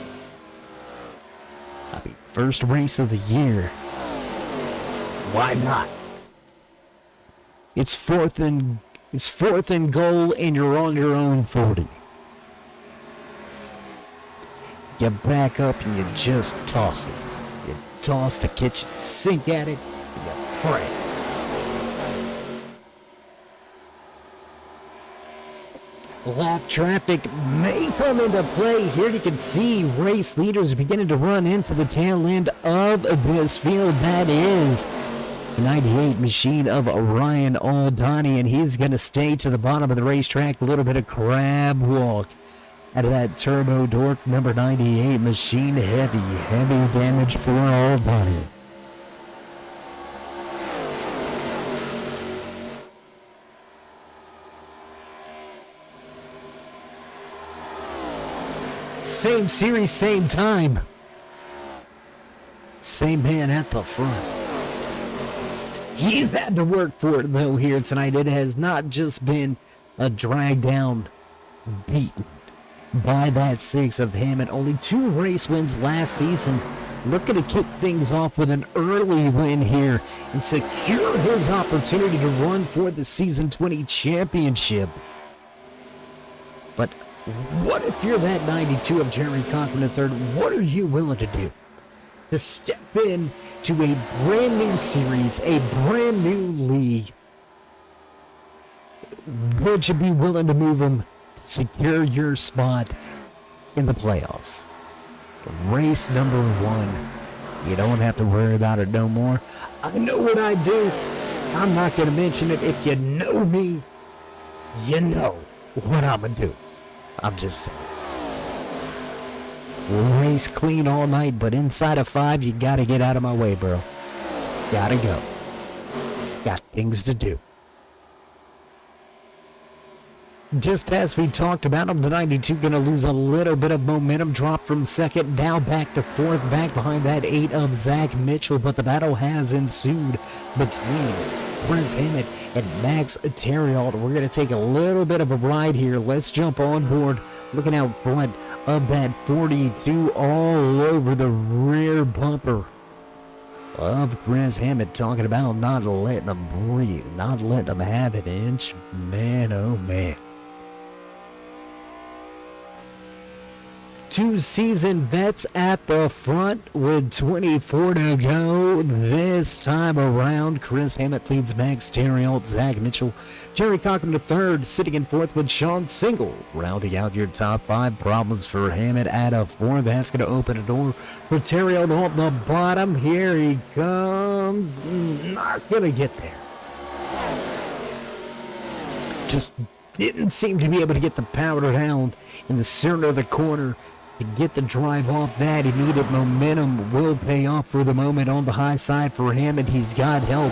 I mean, first race of the year. Why not? It's fourth and goal, and you're on your own 40. You back up and you just toss it. You toss the kitchen sink at it, and you pray. Lap traffic may come into play. Here you can see race leaders beginning to run into the tail end of this field. That is the 98 machine of Ryan Aldani, and he's going to stay to the bottom of the racetrack. A little bit of crab walk out of that turbo dork number 98 machine. Heavy damage for Aldani. Same series, same time. Same man at the front. He's had to work for it, though, here tonight. It has not just been a drag down, beaten by that 6 of Hammett. Only 2 race wins last season. Looking to kick things off with an early win here and secure his opportunity to run for the Season 20 championship. But what if you're that 92 of Jeremy Cochran III? What are you willing to do to step in to a brand new series, a brand new league? Would you be willing to move him to secure your spot in the playoffs? Race number 1. You don't have to worry about it no more. I know what I do. I'm not going to mention it. If you know me, you know what I'm going to do. I'm just saying. Race clean all night, but inside of 5, you gotta get out of my way, bro. Gotta go. Got things to do. Just as we talked about him, the 92 gonna lose a little bit of momentum, drop from 2nd, now back to 4th, back behind that 8 of Zach Mitchell, but the battle has ensued between Chris Hammett and Max Theriault. We're going to take a little bit of a ride here. Let's jump on board. Looking out front of that 42 all over the rear bumper of Chris Hammett. Talking about not letting him breathe, not letting him have an inch. Man, oh man. 2 seasoned vets at the front with 24 to go this time around. Chris Hammett leads Max Theriault, Zach Mitchell, Jerry Cochran III sitting in 4th with Sean Single. Rounding out your top 5. Problems for Hammett at a 4. That's going to open a door for Theriault on the bottom. Here he comes. Not going to get there. Just didn't seem to be able to get the power down in the center of the corner to get the drive off that. He needed momentum. Will pay off for the moment on the high side for him, and he's got help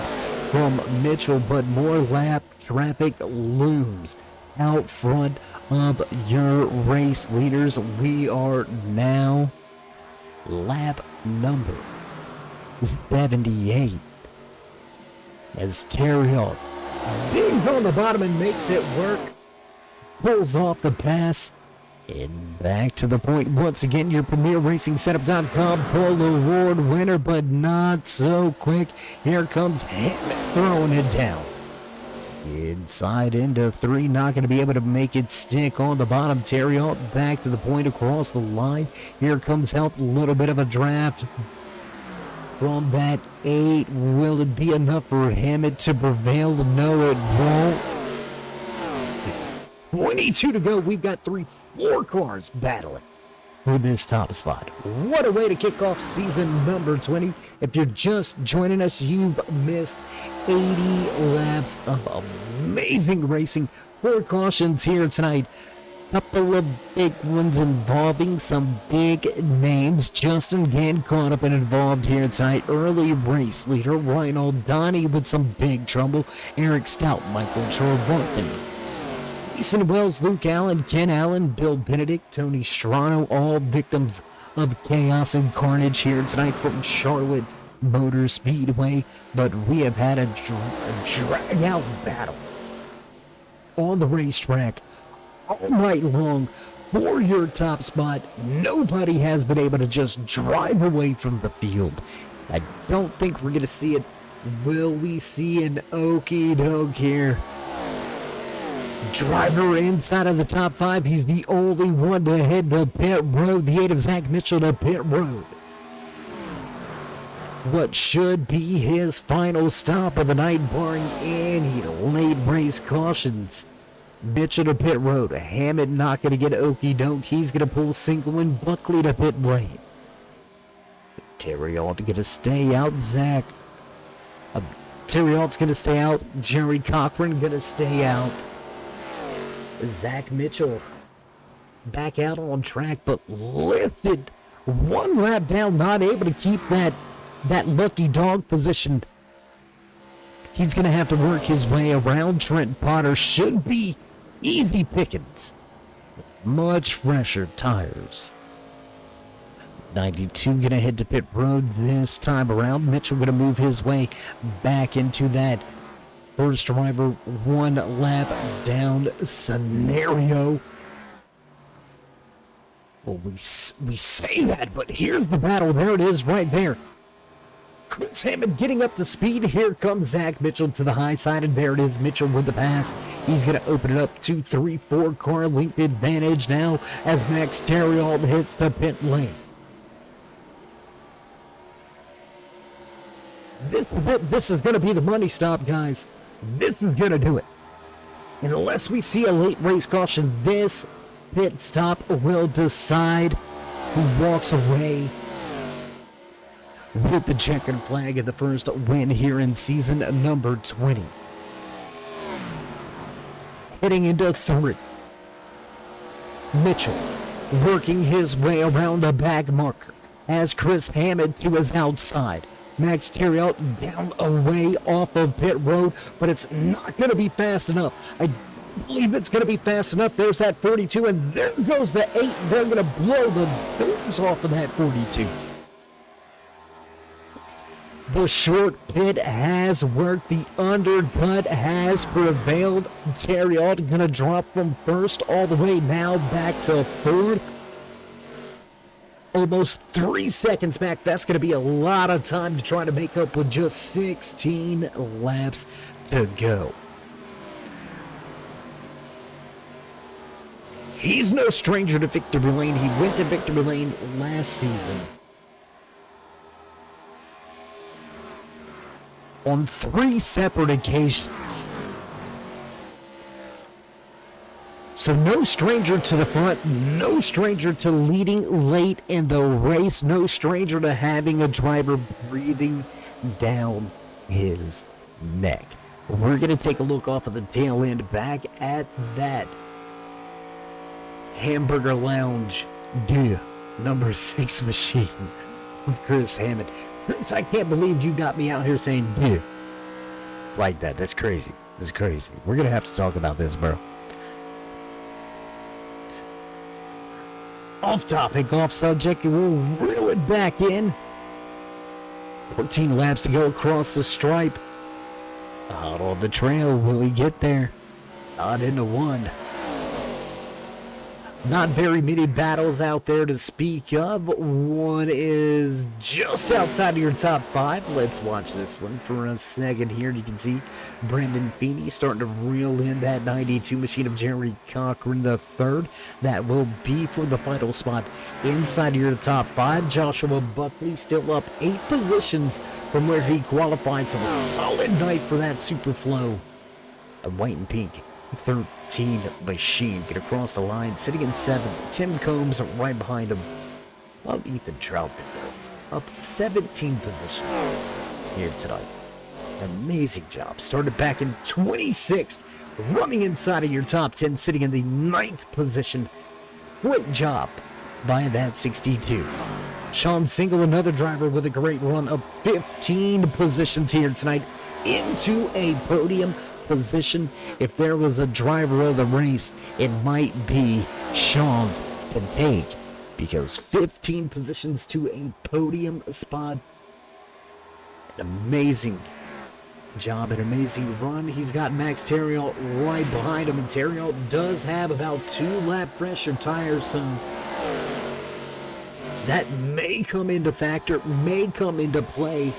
from Mitchell, but more lap traffic looms out front of your race leaders. We are now lap number 78 as Theriault digs on the bottom and makes it work, pulls off the pass, and back to the point once again. Your PremierRacingSetup.com Pole Award winner, but not so quick. Here comes Hammett throwing it down. Inside into 3, not going to be able to make it stick on the bottom. Theriault back to the point across the line. Here comes help, a little bit of a draft from that 8. Will it be enough for Hammett to prevail? No, it won't. 22 to go. We've got 4 cars battling for this top spot. What a way to kick off season number 20. If you're just joining us, you've missed 80 laps of amazing racing. 4 cautions here tonight. couple of big ones involving some big names. Justin getting caught up and involved here tonight. Early race leader Ryan Donnie with some big trouble. Eric Stout, Michael Trevorkin, Mason Wells, Luke Allen, Ken Allen, Bill Benedict, Tony Strano, all victims of chaos and carnage here tonight from Charlotte Motor Speedway. But we have had a drag-out battle on the racetrack all night long for your top spot. Nobody has been able to just drive away from the field. I don't think we're going to see it. Will we see an okie doke here? Driver inside of the top 5. He's the only one to head the pit road. The 8 of Zach Mitchell to pit road. What should be his final stop of the night, barring any late race cautions. Mitchell to pit road. Hammond not going to get okie doke. He's going to pull single and Buckley to pit lane. Terry Alt going to stay out. Terry Alt's going to stay out. Jerry Cochran going to stay out. Zach Mitchell back out on track, but lifted one lap down, not able to keep that lucky dog position. He's going to have to work his way around Trent Potter. Should be easy pickings. Much fresher tires. 92 going to head to pit road this time around. Mitchell going to move his way back into that first driver one lap down scenario. Well, we say that, but here's the battle. There it is right there. Chris Hammond getting up to speed. Here comes Zach Mitchell to the high side, and there it is. Mitchell with the pass. He's going to open it up. 2, 3, 4 car length advantage now as Max Terrialt hits the pit lane. This is going to be the money stop, guys. This is going to do it. And unless we see a late race caution, this pit stop will decide who walks away with the checkered flag and the first win here in season number 20. Heading into 3. Mitchell working his way around the back marker as Chris Hammond to his outside. Max Terrialt down away off of pit road, but it's not going to be fast enough. I believe it's going to be fast enough. There's that 42, and there goes the 8. They're going to blow the doors off of that 42. The short pit has worked. The undercut has prevailed. Terrialt going to drop from first all the way now back to third. Almost 3 seconds back. That's going to be a lot of time to try to make up with just 16 laps to go. He's no stranger to victory lane. He went to victory lane last season on 3 separate occasions. So no stranger to the front, no stranger to leading late in the race, no stranger to having a driver breathing down his neck. We're going to take a look off of the tail end back at that Hamburger Lounge number 6 machine with Chris Hammond. Chris, I can't believe you got me out here saying like that. That's crazy. That's crazy. We're going to have to talk about this, bro. Off topic, off subject, and we'll reel it back in. 14 laps to go across the stripe. Out on the trail, will he get there? Not into 1. Not very many battles out there to speak of. One is just outside of your top 5. Let's watch this one for a second here. You can see Brendan Feeney starting to reel in that 92 machine of Jerry Cochran III. That will be for the final spot inside of your top 5. Joshua Buckley still up 8 positions from where he qualified. So a solid night for that Superflow. A white and pink 13 machine get across the line, sitting in 7th. Tim Combs right behind him. Well, Ethan Troutman up 17 positions here tonight. Amazing job. Started back in 26th running inside of your top 10, sitting in the 9th position. Great job by that 62. Sean Single, another driver with a great run of 15 positions here tonight into a podium position. If there was a driver of the race, it might be Sean's to take, because 15 positions to a podium spot. An amazing job, an amazing run. He's got Max Theriault right behind him, and Theriault does have about 2 lap fresher tires, so that may come into factor, may come into play.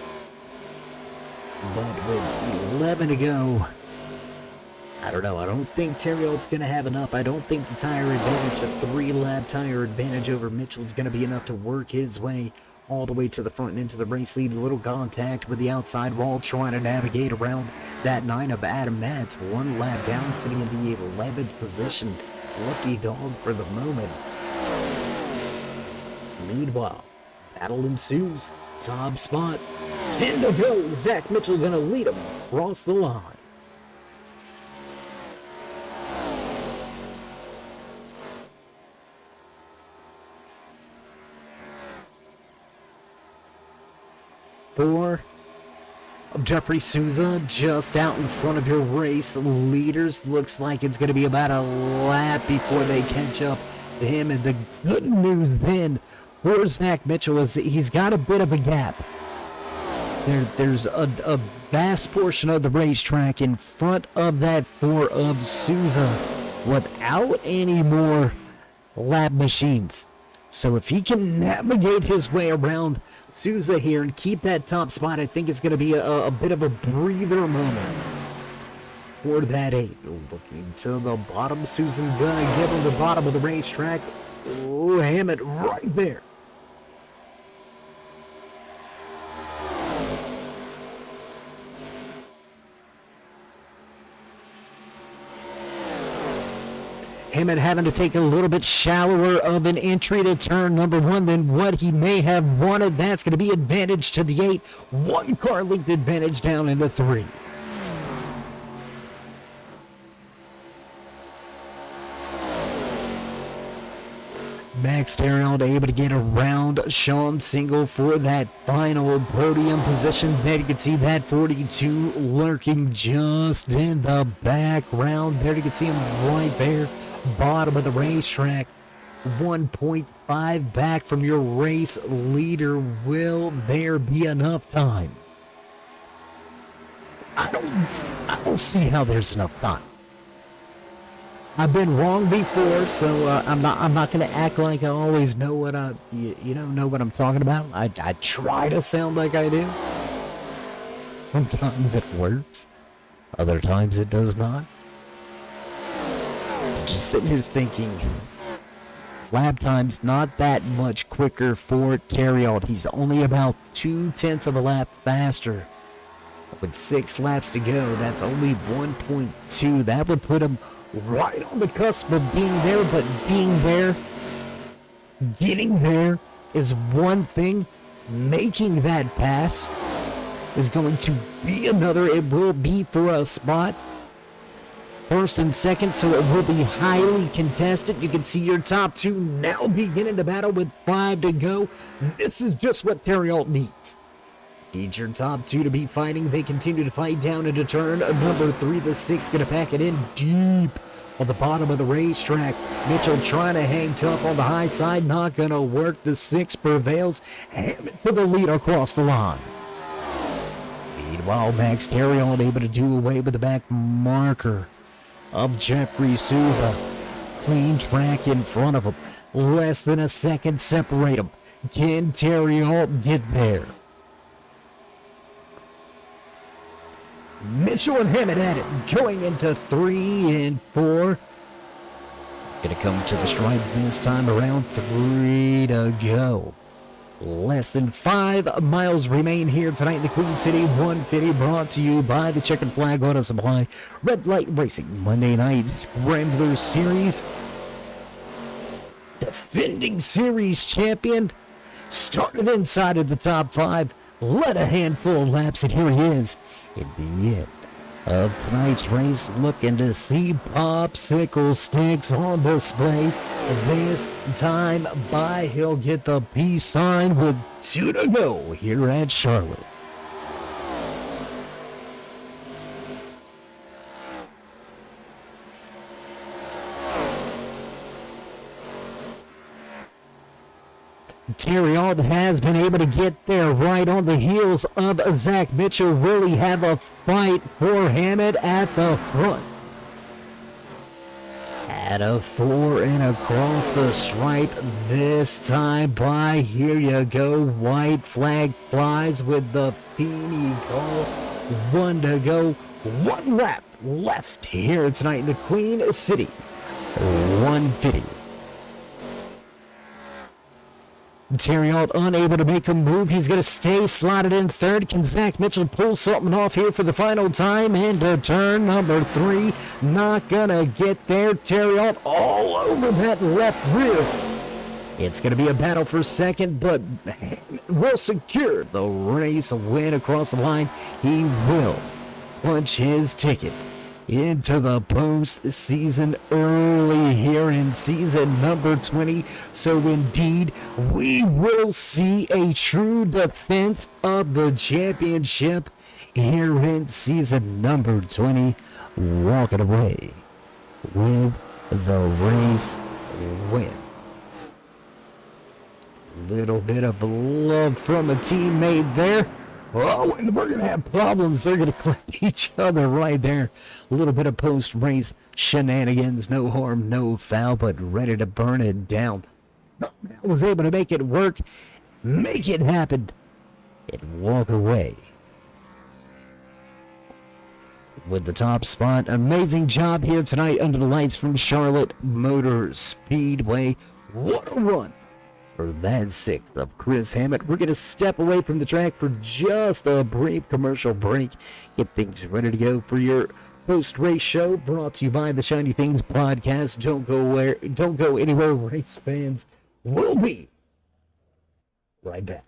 But with 11 to go, I don't know. I don't think Theriault's going to have enough. I don't think the tire advantage, the 3-lap tire advantage over Mitchell, is going to be enough to work his way all the way to the front and into the race lead. A little contact with the outside wall, trying to navigate around that 9 of Adam Matz. 1 lap down, sitting in the 11th position. Lucky dog for the moment. Meanwhile, battle ensues. Top spot. 10 to go. Zach Mitchell going to lead him across the line. Jeffrey Souza just out in front of your race leaders. Looks like it's going to be about a lap before they catch up to him. And the good news then for Zach Mitchell is that he's got a bit of a gap. There's a vast portion of the racetrack in front of that 4 of Souza without any more lap machines. So if he can navigate his way around Souza here and keep that top spot, I think it's going to be a bit of a breather moment for that 8. Looking to the bottom, Susan gonna get on the bottom of the racetrack. Oh, Hammett right there. Hammett having to take a little bit shallower of an entry to turn number 1 than what he may have wanted. That's going to be advantage to the 8. 1 car length advantage down into 3. Max Theriault able to get around Sean Single for that final podium position. There you can see that 42 lurking just in the background. There you can see him right there. Bottom of the racetrack, 1.5 back from your race leader. Will there be enough time? I don't see how there's enough time. I've been wrong before, so I'm not going to act like I always know what know what I'm talking about. I try to sound like I do. Sometimes it works, other times it does not. Just sitting here thinking, lap time's not that much quicker for Theriault. He's only about 0.2 of a lap faster. With 6 laps to go, that's only 1.2. That would put him right on the cusp of being there, but being there, getting there is one thing. Making that pass is going to be another. It will be for a spot. 1st and 2nd, so it will be highly contested. You can see your top 2 now beginning to battle with 5 to go. This is just what Theriault needs. Needs your top 2 to be fighting. They continue to fight down into turn number 3. The 6 going to pack it in deep on the bottom of the racetrack. Mitchell trying to hang tough on the high side. Not going to work. The 6 prevails. Hammett for the lead across the line. Meanwhile, Max Theriault able to do away with the back marker of Jeffrey Souza. Clean track in front of him. Less than a second separate him. Can Theriault get there? Mitchell and Hammett at it. Going into 3 and 4. Gonna come to the stripe this time around. 3 to go. Less than 5 miles remain here tonight in the Queen City 150, brought to you by the Checkered Flag Auto Supply. Red Light Racing Monday Night Scrambler Series. Defending series champion. Started inside of the top 5. Led a handful of laps, and here he is in the end. of tonight's race, looking to see popsicle sticks on display. This time by, he'll get the peace sign with 2 to go here at Charlotte. Terry Alt has been able to get there right on the heels of Zach Mitchell. Will he have a fight for Hammond at the front? At a 4 and across the stripe this time by. Here you go. White flag flies with the Peony call. 1 to go. 1 lap left here tonight in the Queen City 150. Terry Alt unable to make a move. He's going to stay slotted in third. Can Zach Mitchell pull something off here for the final time? Into turn number 3. Not going to get there. Terry Alt all over that left rear. It's going to be a battle for second, but will secure the race win across the line. He will punch his ticket into the postseason early here in season number 20. So indeed, we will see a true defense of the championship here in season number 20, walking away with the race win. Little bit of love from a teammate there. Oh, and we're going to have problems. They're going to collect each other right there. A little bit of post-race shenanigans. No harm, no foul, but ready to burn it down. I was able to make it work, make it happen, and walk away with the top spot. Amazing job here tonight under the lights from Charlotte Motor Speedway. What a run for that 6th of Chris Hammett. We're going to step away from the track for just a brief commercial break. Get things ready to go for your post-race show, brought to you by the Shiny Things Podcast. Don't go anywhere, race fans. We'll be right back.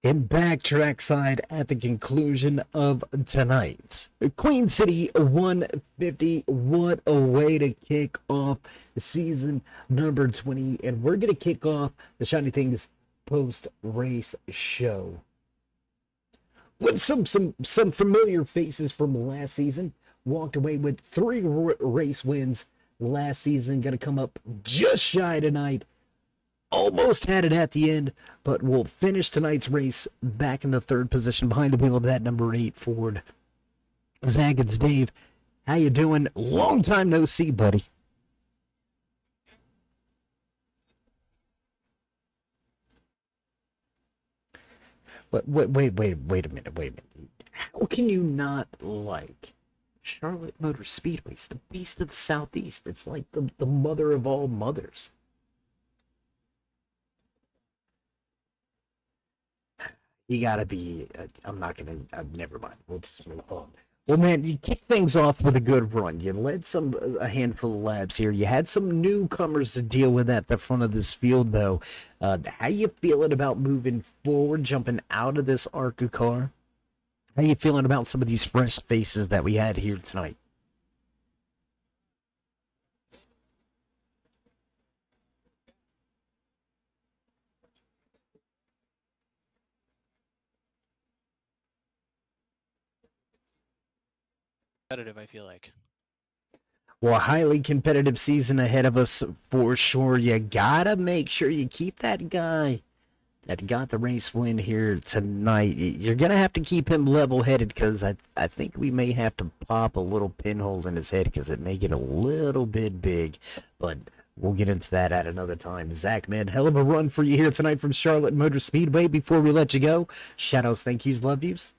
And back trackside at the conclusion of tonight's Queen City 150. What a way to kick off season number 20. And we're going to kick off the Shiny Things post-race show with some familiar faces from last season. Walked away with 3 race wins last season. Going to come up just shy tonight. Almost had it at the end, but we'll finish tonight's race back in the 3rd position behind the wheel of that number 8 Ford. Zach, it's Dave. How you doing? Long time no see, buddy. Wait a minute. How can you not like Charlotte Motor Speedway? It's the beast of the Southeast. It's like the mother of all mothers. You gotta be, never mind. We'll just move on. Well, man, you kick things off with a good run. You led a handful of laps here. You had some newcomers to deal with at the front of this field, though. How you feeling about moving forward, jumping out of this ARCA car? How you feeling about some of these fresh faces that we had here tonight? Competitive, I feel like. Well, a highly competitive season ahead of us for sure. You gotta make sure you keep that guy that got the race win here tonight. You're gonna have to keep him level-headed because I think we may have to pop a little pinhole in his head because it may get a little bit big. But we'll get into that at another time. Zach, man, hell of a run for you here tonight from Charlotte Motor Speedway. Before we let you go, shout-outs, thank yous, love yous.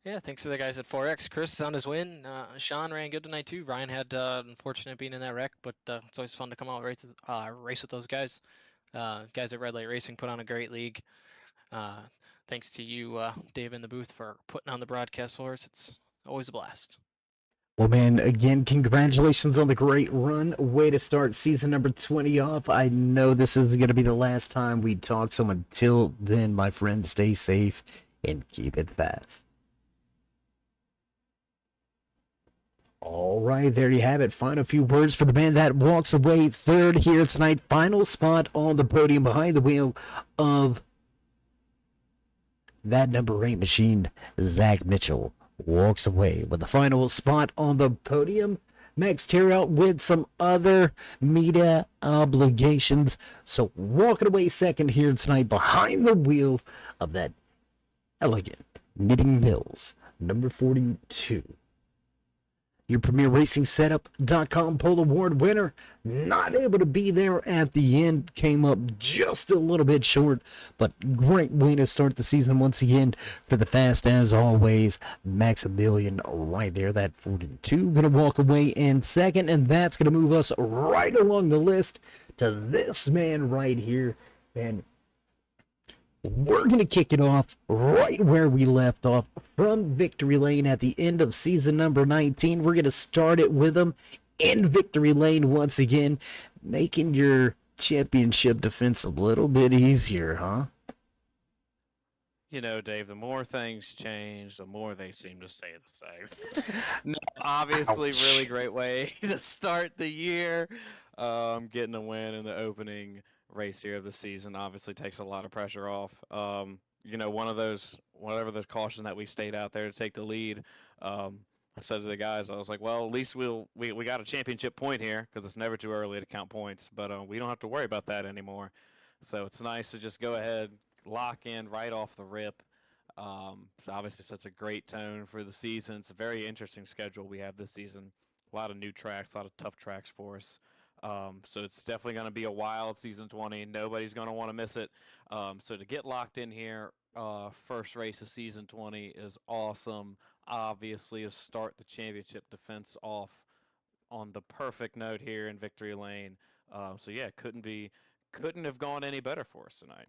Yeah, thanks to the guys at 4X. Chris on his win. Sean ran good tonight too. Ryan had unfortunate being in that wreck, but it's always fun to come out and race with those guys. Guys at Red Light Racing put on a great league. Thanks to you, Dave, in the booth for putting on the broadcast for us. It's always a blast. Well, man, again, congratulations on the great run. Way to start season number 20 off. I know this is going to be the last time we talk, so until then, my friend, stay safe and keep it fast. All right, there you have it. Final few words for the man that walks away 3rd here tonight. Final spot on the podium behind the wheel of that number 8 machine. Zach Mitchell walks away with the final spot on the podium. Next, here out with some other media obligations. So walking away 2nd here tonight behind the wheel of that elegant Knitting Mills, number 42. Your premier racing setup.com pole award winner, not able to be there at the end, came up just a little bit short, but great way to start the season once again for the fast as always. Maximilian right there, that 42, gonna walk away in 2nd, and that's gonna move us right along the list to this man right here. And we're going to kick it off right where we left off from Victory Lane at the end of season number 19. We're going to start it with them in Victory Lane once again, making your championship defense a little bit easier, huh? You know, Dave, the more things change, the more they seem to stay the same. No, obviously, Ouch. really great way to start the year. Getting a win in the opening race here of the season obviously takes a lot of pressure off. You know, whatever those caution that we stayed out there to take the lead. I said to the guys, I was like, well, at least we got a championship point here because it's never too early to count points, but we don't have to worry about that anymore. So it's nice to just go ahead, lock in right off the rip. Obviously, sets a great tone for the season. It's a very interesting schedule we have this season. A lot of new tracks, a lot of tough tracks for us. So it's definitely going to be a wild season 20. Nobody's going to want to miss it. So to get locked in here, first race of season 20 is awesome. Obviously, to start the championship defense off on the perfect note here in Victory Lane. So yeah, couldn't have gone any better for us tonight.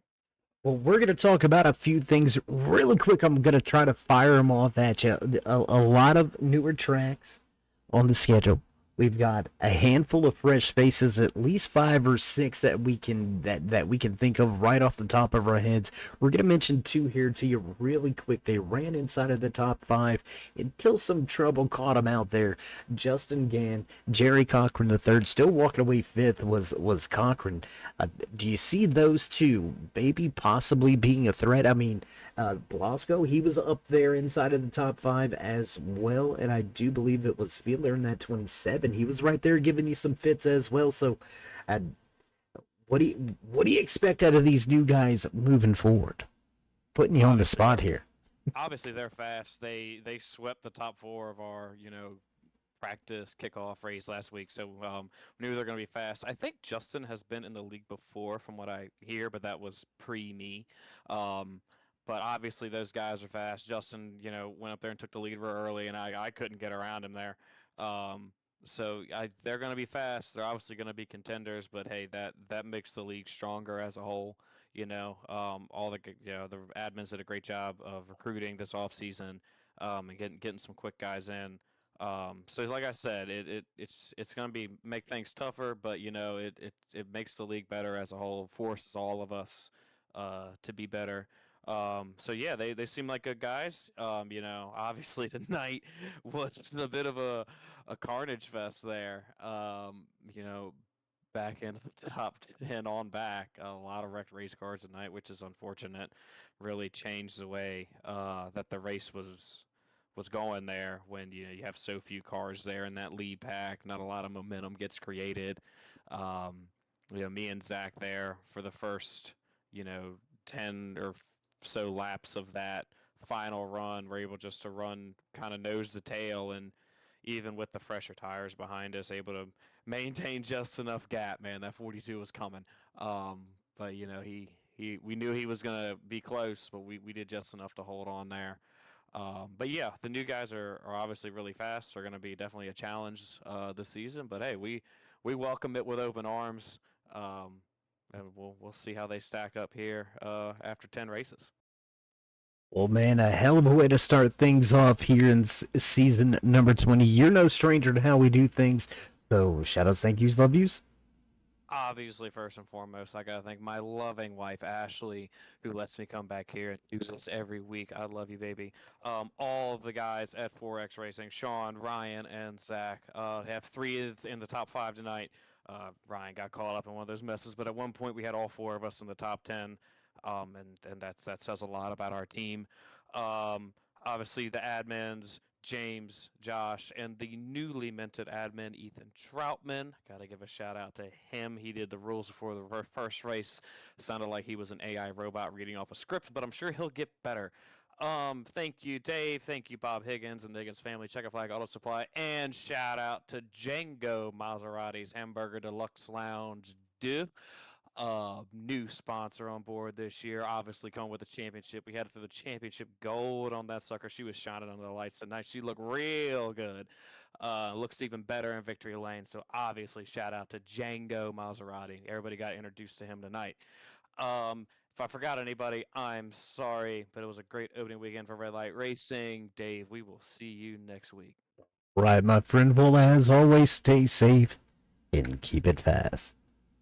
Well, we're going to talk about a few things really quick. I'm going to try to fire them off at you. A lot of newer tracks on the schedule. We've got a handful of fresh faces, at least 5 or 6 that we can think of right off the top of our heads. We're gonna mention 2 here to you really quick. They ran inside of the top 5 until some trouble caught them out there. Justin Gann, Jerry Cochran III, still walking away 5th was Cochran. Do you see those 2 maybe possibly being a threat? I mean, Blasco, he was up there inside of the top 5 as well, and I do believe it was Fiedler in that 27. He was right there giving you some fits as well. So, what do you expect out of these new guys moving forward? Putting you on the spot here. Obviously, they're fast. They swept the top 4 of our practice kickoff race last week, so we knew they're going to be fast. I think Justin has been in the league before, from what I hear, but that was pre-me. But obviously, those guys are fast. Justin, went up there and took the lead real early, and I couldn't get around him there. So they're going to be fast. They're obviously going to be contenders, but hey, that makes the league stronger as a whole. All the admins did a great job of recruiting this offseason, and getting some quick guys in. So like I said, it's going to make things tougher, but it makes the league better as a whole, forces all of us to be better. So yeah, they seem like good guys. Obviously tonight was a bit of a carnage fest there. Back into the top 10 on back, a lot of wrecked race cars tonight, which is unfortunate. Really changed the way that the race was going there when you have so few cars there in that lead pack. Not a lot of momentum gets created. Me and Zach there for the first 10 or so laps of that final run, we're able just to run kind of nose to tail, and even with the fresher tires behind us, able to maintain just enough gap. Man, that 42 was coming. But we knew he was gonna be close, but we did just enough to hold on there. But yeah, the new guys are obviously really fast. They're gonna be definitely a challenge this season. But hey, we welcome it with open arms. And we'll see how they stack up here after 10 races. Well, man, a hell of a way to start things off here in season number 20. You're no stranger to how we do things. So, shoutouts, thank yous, love yous. Obviously, first and foremost, I got to thank my loving wife, Ashley, who lets me come back here and do this every week. I love you, baby. All of the guys at 4X Racing, Sean, Ryan, and Zach, have 3 in the top 5 tonight. Ryan got caught up in one of those messes, but at one point we had all 4 of us in the top 10, and that says a lot about our team. Obviously, the admins, James, Josh, and the newly minted admin, Ethan Troutman. Got to give a shout out to him. He did the rules before the first race. Sounded like he was an AI robot reading off a script, but I'm sure he'll get better. Thank you, Dave. Thank you, Bob Higgins and the Higgins family, Checker Flag Auto Supply, and shout out to Django Maserati's Hamburger Deluxe Lounge. New sponsor on board this year, obviously coming with the championship. We had it through the championship gold on that sucker. She was shining under the lights tonight. She looked real good. Looks even better in Victory Lane. So obviously shout out to Django Maserati. Everybody got introduced to him tonight. If I forgot anybody, I'm sorry, but it was a great opening weekend for Red Light Racing. Dave, we will see you next week. Right, my friend. Well, as always, stay safe and keep it fast.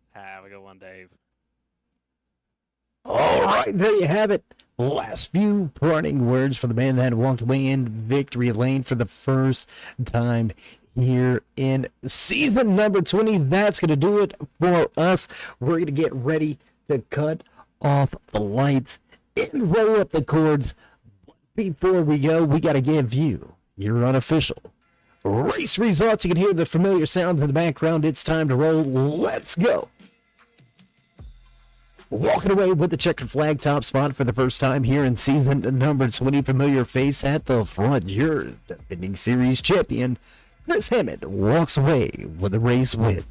Have a good one, Dave. All right, there you have it. Last few parting words for the man that walked away in victory lane for the first time here in season number 20. That's going to do it for us. We're going to get ready to cut off the lights and roll up the cords. Before we go, we got to give you your unofficial race results. You can hear the familiar sounds in the background. It's time to roll. Let's go. Walking away with the checkered flag top spot for the first time here in season number 20. Familiar face at the front. Your defending series champion, Chris Hammond, walks away with the race win.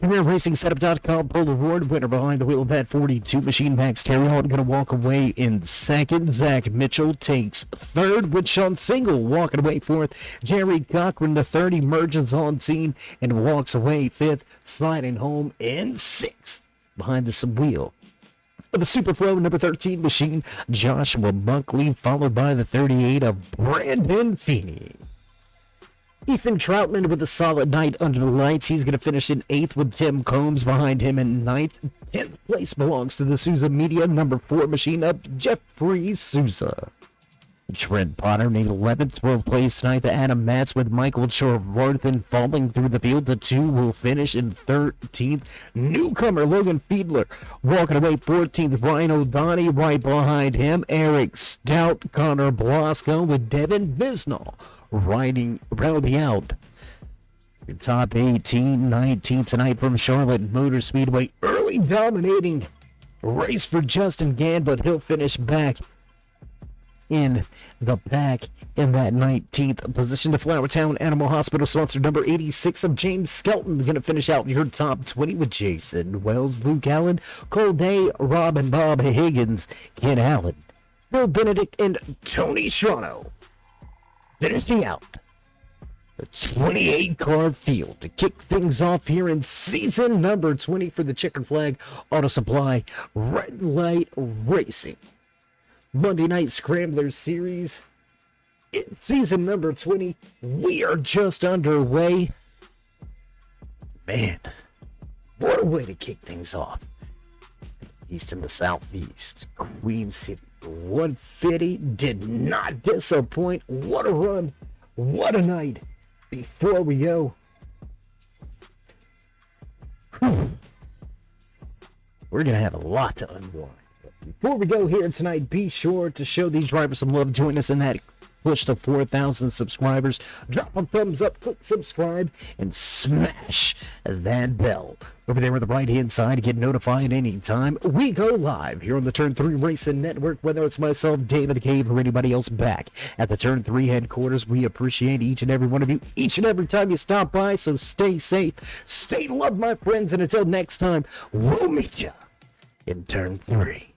RacingSetup.com Pole Award winner behind the wheel of that 42 machine, Max Terriot, going to walk away in second. Zach Mitchell takes third, with Sean Single walking away fourth. Jerry Cochran, the 30, emerges on scene and walks away fifth, sliding home in sixth behind the wheel of the Superflow number 13 machine, Joshua Buckley, followed by the 38 of Brandon Feeney. Ethan Troutman with a solid night under the lights. He's going to finish in 8th with Tim Combs behind him in 9th. 10th place belongs to the Souza Media number 4 machine up, Jeffrey Souza. Trent Potter in 11th, 12th place tonight to Adam Matz with Michael Chorvarthan falling through the field to 2 will finish in 13th. Newcomer Logan Fiedler walking away 14th. Ryan O'Donnell right behind him. Eric Stout, Connor Blasco with Devin Visnall rounding out the top 18, 19 tonight from Charlotte Motor Speedway. Early dominating race for Justin Gann, but he'll finish back in the pack in that 19th position. The Flowertown Animal Hospital sponsor number 86 of James Skelton going to finish out your top 20 with Jason Wells, Luke Allen, Cole Day, Rob and Bob Higgins, Ken Allen, Bill Benedict, and Tony Shrano. Finishing out the 28-car field to kick things off here in season number 20 for the Checkered Flag Auto Supply Red Light Racing Monday Night Scrambler Series. In season number 20, we are just underway. Man, what a way to kick things off. East and the Southeast, Queen City, 150 did not disappoint. What a run, what a night. Before we go, we're going to have a lot to unwind. Before we go here tonight, be sure to show these drivers some love. Join us in that push to 4,000 subscribers. Drop a thumbs up, click subscribe, and smash that bell over there on the right-hand side to get notified anytime we go live here on the Turn 3 Racing Network. Whether it's myself, David the Cave, or anybody else back at the Turn 3 headquarters, we appreciate each and every one of you, each and every time you stop by. So stay safe, stay loved, my friends, and until next time, we'll meet you in Turn 3.